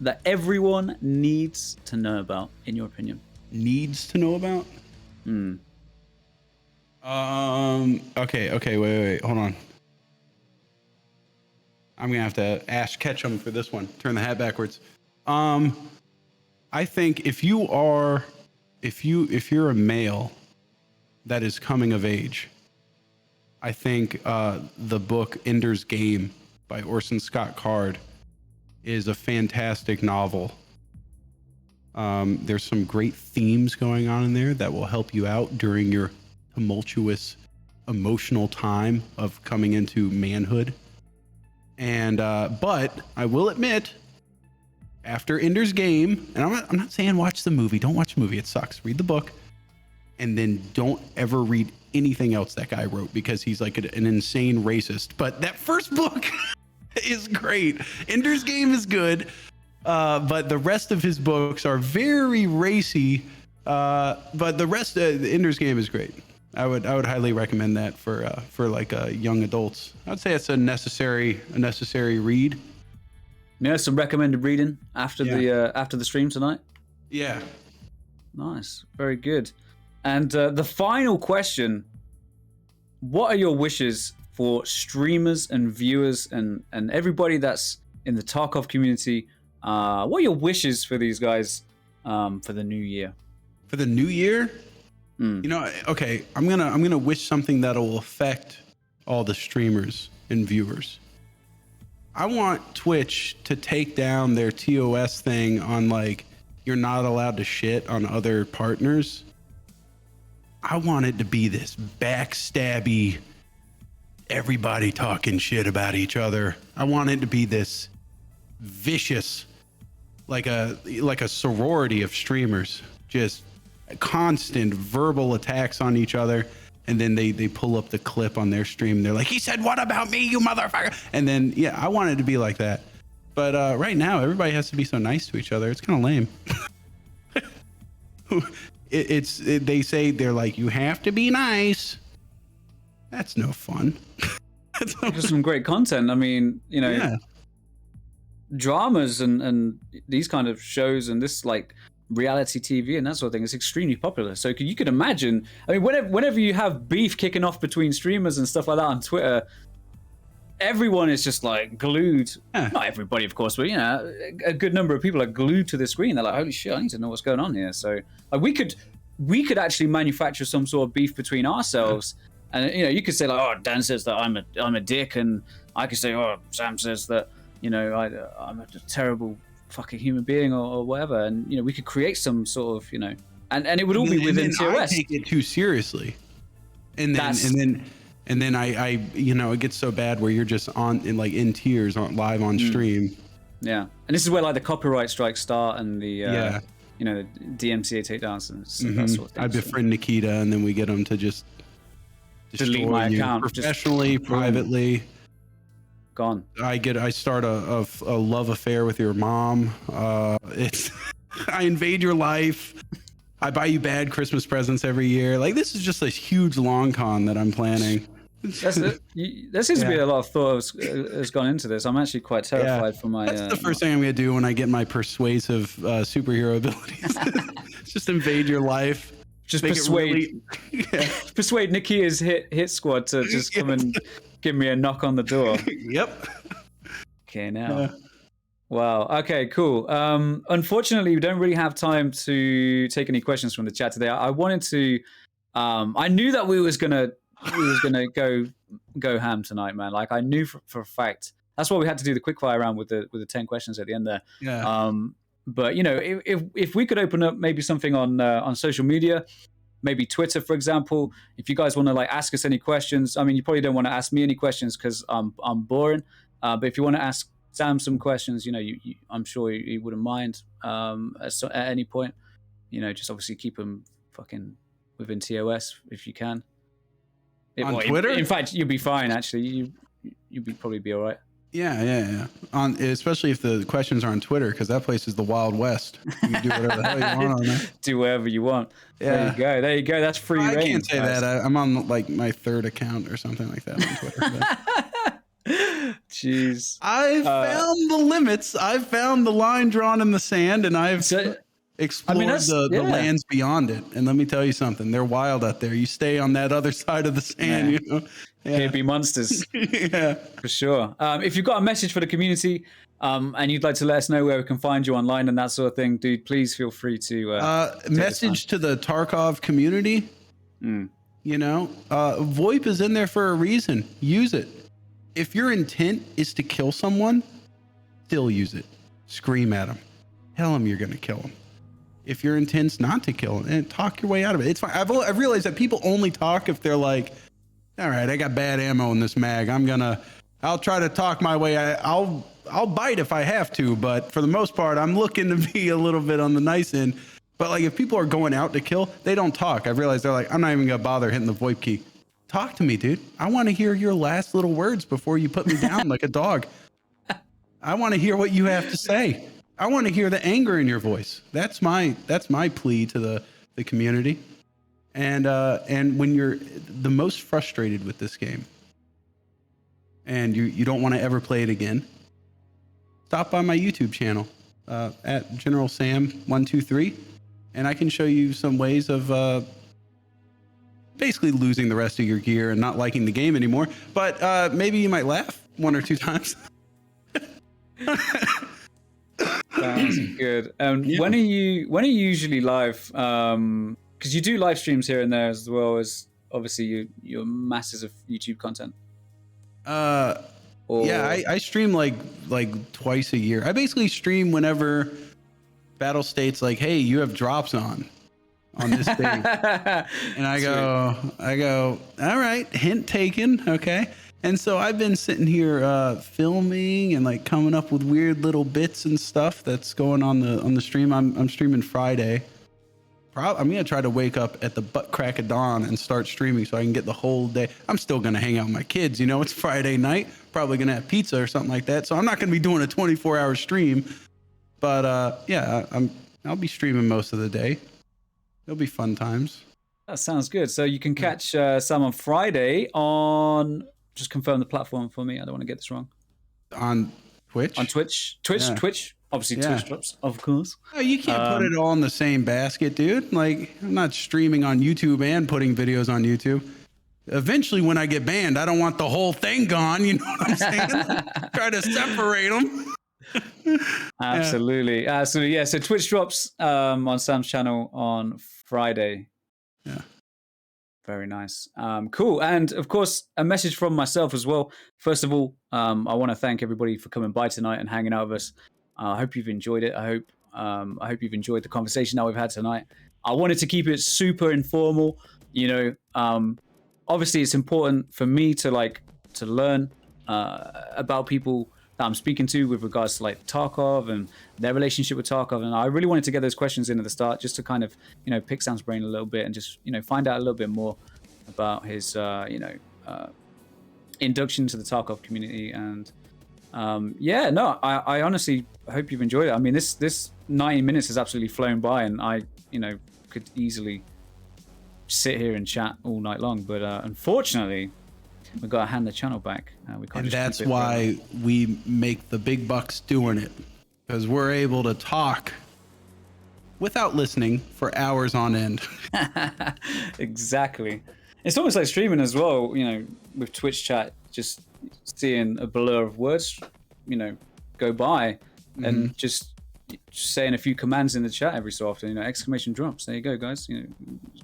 that everyone needs to know about, in your opinion? Needs to know about? Okay, wait, hold on. I'm gonna have to Ash Ketchum for this one. Turn the hat backwards. I think if you're a male that is coming of age, I think the book Ender's Game by Orson Scott Card is a fantastic novel. There's some great themes going on in there that will help you out during your tumultuous emotional time of coming into manhood. And but I will admit, after Ender's Game, and I'm not saying watch the movie. Don't watch the movie. It sucks. Read the book. And then don't ever read anything else that guy wrote, because he's like an insane racist. But that first book is great. Ender's Game is good. But the rest of his books are very racy. But the rest of Ender's Game is great. I would highly recommend that for like young adults. I'd say it's a necessary read. Yeah, some recommended reading after the stream tonight. Yeah. Nice, very good. And the final question: what are your wishes for streamers and viewers and everybody that's in the Tarkov community? What are your wishes for these guys for the new year? For the new year? You know, okay, I'm gonna wish something that will affect all the streamers and viewers. I want Twitch to take down their TOS thing on, like, you're not allowed to shit on other partners. I want it to be this backstabby, everybody talking shit about each other. I want it to be this vicious, like a sorority of streamers, just constant verbal attacks on each other. And then they pull up the clip on their stream. They're like, he said, what about me, you motherfucker? And then, yeah, I want it to be like that. But right now, everybody has to be so nice to each other. It's kind of lame. They say, they're like, you have to be nice. That's no fun. There's some great content. I mean, you know, dramas and these kind of shows and this, like, reality TV and that sort of thing is extremely popular. So you could imagine, I mean, whenever you have beef kicking off between streamers and stuff like that on Twitter, everyone is just like glued. Not everybody, of course, but you know, a good number of people are glued to the screen. They're like, holy shit, I need to know what's going on here. So like, we could actually manufacture some sort of beef between ourselves. And you know, you could say like, oh, Dan says that I'm a dick, and I could say, oh, Sam says that, you know, I'm a terrible fucking human being or whatever, and you know, we could create some sort of, you know, and it would all be within TOS. I take it too seriously, and then I you know, it gets so bad where you're just in tears live on stream. Yeah, and this is where like the copyright strikes start and the you know, the DMCA takedowns and that sort of thing. I befriend Nikita, and then we get him to just delete my account professionally, privately. Gone. I start a love affair with your mom. It's I invade your life. I buy you bad Christmas presents every year. Like, this is just a huge long con that I'm planning. There seems to be a lot of thought has gone into this. I'm actually quite terrified for my. That's the first thing I'm going to do when I get my persuasive superhero abilities. Just invade your life. Just persuade Nikita's hit squad to just come and give me a knock on the door. Yep. Okay, now. Yeah. Wow. Okay, cool. Unfortunately, we don't really have time to take any questions from the chat today. I wanted to. I knew that we was gonna go ham tonight, man. Like, I knew for a fact. That's why we had to do the quickfire round with the 10 questions at the end there. Yeah. But you know, if we could open up maybe something on social media, maybe Twitter, for example, if you guys want to like ask us any questions. I mean, you probably don't want to ask me any questions because I'm boring. But if you want to ask Sam some questions, you know, I'm sure he wouldn't mind at any point. You know, just obviously keep them fucking within TOS if you can. On Twitter? In fact, you'll be fine. Actually, you'll probably be all right. Yeah. Especially if the questions are on Twitter, because that place is the Wild West. You can do whatever the hell you want on there. Do whatever you want. Yeah. There you go. That's free reign. I can't say that. I'm on like my third account or something like that on Twitter. Jeez. I've found the limits. I've found the line drawn in the sand, and I've explored the lands beyond it. And let me tell you something. They're wild out there. You stay on that other side of the sand, you know. Yeah. Here be monsters. Yeah, for sure. If you've got a message for the community and you'd like to let us know where we can find you online and that sort of thing, dude, please feel free to message to the Tarkov community. You know, VoIP is in there for a reason. Use it. If your intent is to kill someone, still use it. Scream at them. Tell them you're going to kill them. If your intent's not to kill them, and talk your way out of it. It's fine. I've realized that people only talk if they're like, all right, I got bad ammo in this mag. I'll try to talk my way. I'll bite if I have to, but for the most part, I'm looking to be a little bit on the nice end. But like, if people are going out to kill, they don't talk. I've realized they're like, I'm not even gonna bother hitting the VoIP key. Talk to me, dude. I want to hear your last little words before you put me down like a dog. I want to hear what you have to say. I want to hear the anger in your voice. That's my plea to the community. And when you're the most frustrated with this game, and you don't want to ever play it again, stop by my YouTube channel at GeneralSam123. And I can show you some ways of basically losing the rest of your gear and not liking the game anymore. But maybe you might laugh 1 or 2 times. Sounds good. Yeah. When are you usually live? Because you do live streams here and there, as well as obviously your masses of YouTube content. Yeah, I stream like twice a year. I basically stream whenever BattleState's like, hey, you have drops on this thing. And I go, all right, hint taken. Okay. And so I've been sitting here filming and like coming up with weird little bits and stuff that's going on the stream. I'm streaming Friday. I'm gonna try to wake up at the butt crack of dawn and start streaming so I can get the whole day. I'm still gonna hang out with my kids. You know, it's Friday night. Probably gonna have pizza or something like that. So I'm not gonna be doing a 24-hour stream. But yeah, I'll be streaming most of the day. It'll be fun times. That sounds good. So you can catch Sam on Friday on. Just confirm the platform for me. I don't want to get this wrong. On Twitch? On Twitch. Yeah. Twitch. Obviously, yeah. Twitch drops, of course. Oh, you can't put it all in the same basket, dude. Like, I'm not streaming on YouTube and putting videos on YouTube. Eventually, when I get banned, I don't want the whole thing gone. You know what I'm saying? Try to separate them. Absolutely. Yeah. Absolutely. Yeah. So Twitch drops on Sam's channel on Friday. Yeah. Very nice. Cool. And of course, a message from myself as well. First of all, I want to thank everybody for coming by tonight and hanging out with us. I hope you've enjoyed it. I hope you've enjoyed the conversation that we've had tonight. I wanted to keep it super informal. You know, obviously it's important for me to learn about people that I'm speaking to with regards to like Tarkov and their relationship with Tarkov. And I really wanted to get those questions in at the start just to kind of, you know, pick Sam's brain a little bit and just, you know, find out a little bit more about his, induction to the Tarkov community. And yeah, no, I honestly hope you've enjoyed it. I mean, this 90 minutes has absolutely flown by, and I, you know, could easily sit here and chat all night long. But unfortunately, we've got to hand the channel back. We can't. And that's why we make the big bucks doing it, because we're able to talk without listening for hours on end. Exactly. It's almost like streaming as well, you know, with Twitch chat, just seeing a blur of words, you know, go by and just saying a few commands in the chat every so often, you know, exclamation drops. There you go, guys. You know,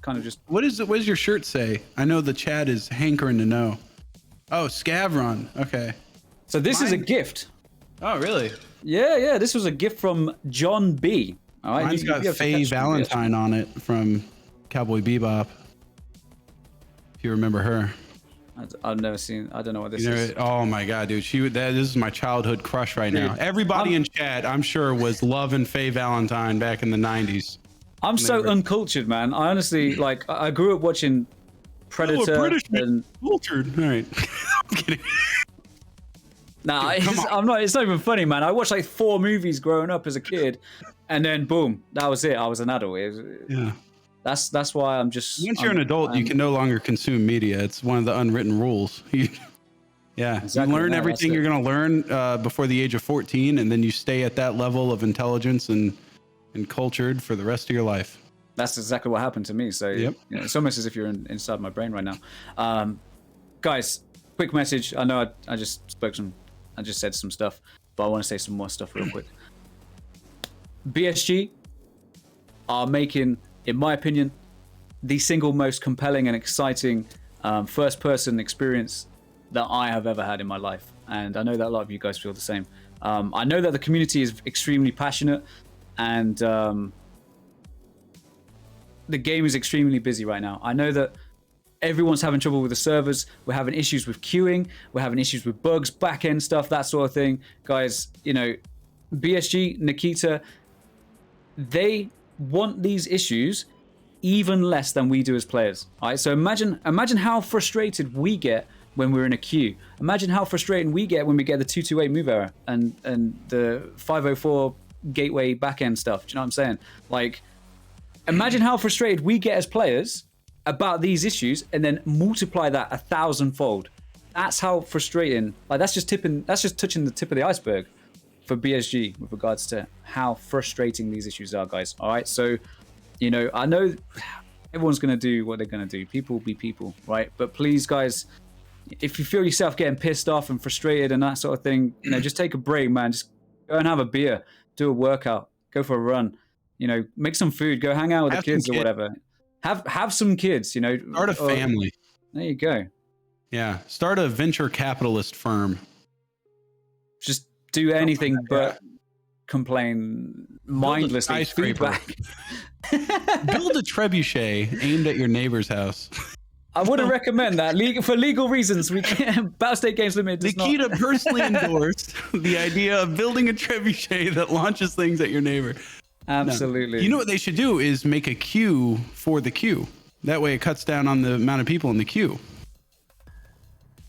kind of just. What does your shirt say? I know the chat is hankering to know. Oh, Scavron. Okay. So this is a gift. Oh, really? Yeah. This was a gift from John B. All right. Mine's got Faye Valentine on it from Cowboy Bebop. If you remember her. I've never seen. I don't know what this is. Oh my god, dude! This is my childhood crush right now. Everybody in chat, I'm sure, was loving Faye Valentine back in the '90s. I'm so uncultured, man. I honestly like. I grew up watching Predator. British and cultured. All right, I'm kidding. Nah, I'm not. It's not even funny, man. I watched like 4 movies growing up as a kid, and then boom, that was it. I was an adult. Yeah. That's why I'm just. Once you're an adult, you can no longer consume media. It's one of the unwritten rules. Exactly. You learn everything you're going to learn before the age of 14, and then you stay at that level of intelligence and cultured for the rest of your life. That's exactly what happened to me. So you know, it's almost as if you're inside my brain right now. Guys, quick message. I know I just said some stuff, but I want to say some more stuff real quick. BSG are making, in my opinion, the single most compelling and exciting first-person experience that I have ever had in my life. And I know that a lot of you guys feel the same. I know that the community is extremely passionate, and the game is extremely busy right now. I know that everyone's having trouble with the servers. We're having issues with queuing. We're having issues with bugs, back-end stuff, that sort of thing. Guys, you know, BSG, Nikita, they want these issues even less than we do as players. All right, so imagine how frustrated we get when we're in a queue. Imagine how frustrating we get when we get the 228 move error and the 504 gateway back-end stuff. Do you know what I'm saying? Like, imagine how frustrated we get as players about these issues, and then multiply that 1,000-fold. That's how frustrating. Like, that's just touching the tip of the iceberg for BSG with regards to how frustrating these issues are, guys. All right, so, you know, I know everyone's going to do what they're going to do. People will be people, right? But please, guys, if you feel yourself getting pissed off and frustrated and that sort of thing, you know, just take a break, man. Just go and have a beer, do a workout, go for a run, you know, make some food, go hang out with the kids or whatever. Have some kids, you know. Start a family. There you go. Yeah, start a venture capitalist firm. Just do anything but complain mindlessly. Feedback. Build a trebuchet aimed at your neighbor's house. I wouldn't recommend that. For legal reasons, we can't. BattleState Games Limited. Nikita personally endorsed the idea of building a trebuchet that launches things at your neighbor. Absolutely. No. You know what they should do is make a queue for the queue. That way it cuts down on the amount of people in the queue.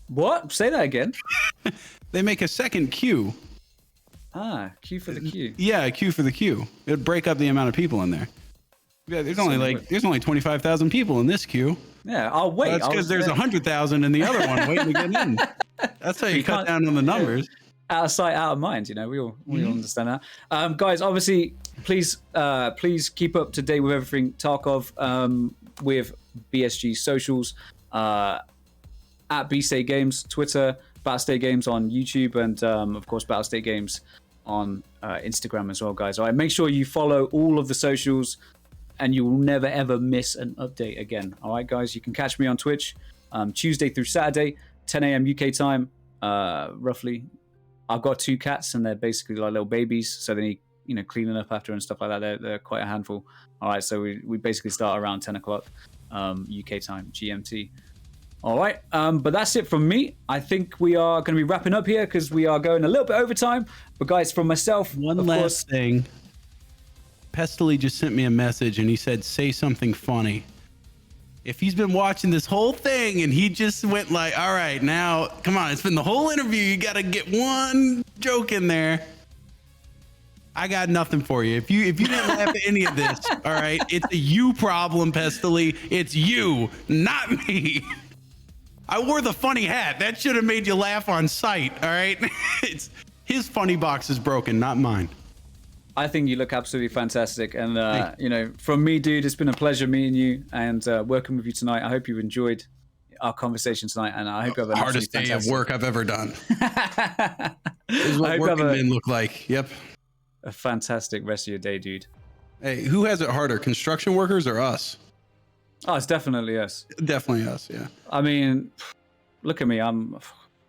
What? Say that again. They make a second queue. Queue for the queue. Yeah, a queue for the queue. It'd break up the amount of people in there. Yeah, there's only 25,000 people in this queue. Yeah, I'll wait. Well, that's because there's 100,000 in the other one waiting to get in. That's how you cut down on the numbers. Out of sight, out of mind. You know, we all understand that. Guys, obviously, please keep up to date with everything Tarkov, with BSG socials, at BState Games, Twitter, BattleState Games on YouTube, and of course BattleState Games on Instagram as well, guys. All right, make sure you follow all of the socials, and you will never ever miss an update again. All right, guys, you can catch me on Twitch Tuesday through Saturday, 10 a.m. UK time, roughly. I've got 2 cats, and they're basically like little babies, so they need, you know, cleaning up after and stuff like that. They're quite a handful. All right, so we basically start around 10 o'clock UK time, GMT. All right, but that's it from me. I think we are going to be wrapping up here because we are going a little bit over time. But guys, from myself, one last thing. Pestily just sent me a message, and he said, "Say something funny." If he's been watching this whole thing and he just went like, all right, now, come on, it's been the whole interview. You got to get one joke in there. I got nothing for you. If you didn't laugh at any of this, all right, it's a you problem, Pestily. It's you, not me. I wore the funny hat. That should have made you laugh on sight, all right? It's his funny box is broken, not mine. I think you look absolutely fantastic. And, you know, from me, dude, it's been a pleasure meeting you and working with you tonight. I hope you enjoyed our conversation tonight. And I hope you have a hardest day of work I've ever done. This is what working men look like. Yep. A fantastic rest of your day, dude. Hey, who has it harder, construction workers or us? Oh, it's definitely us. Definitely us, yeah. I mean, look at me.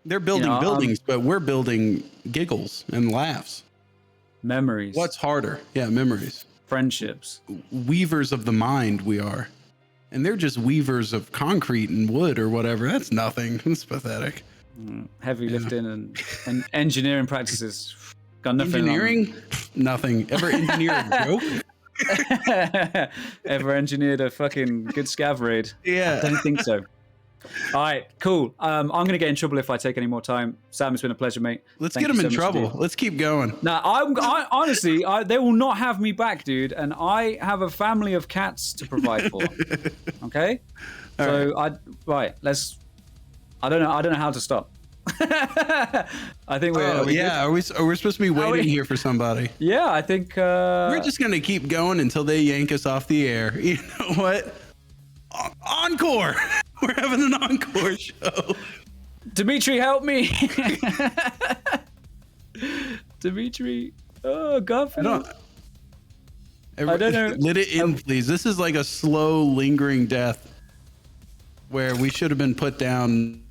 They're building buildings, but we're building giggles and laughs. Memories. What's harder? Yeah, memories. Friendships. Weavers of the mind we are. And they're just weavers of concrete and wood or whatever. That's nothing. It's pathetic. Heavy lifting and engineering practices. Got nothing. Engineering? Nothing. Ever engineered a joke? Ever engineered a fucking good scav raid? Yeah. I don't think so. All right, cool. I'm going to get in trouble if I take any more time. Sam, it's been a pleasure, mate. Let's get him in trouble. Let's keep going. Now, I honestly, they will not have me back, dude. And I have a family of cats to provide for. Okay? So, right, let's... I don't know how to stop. I think we're... Are we supposed to be waiting here for somebody? Yeah, I think... We're just going to keep going until they yank us off the air. You know what? Encore! We're having an encore show. Dimitri, help me. Dimitri. Oh, God. I don't know. Let it in, please. This is like a slow, lingering death where we should have been put down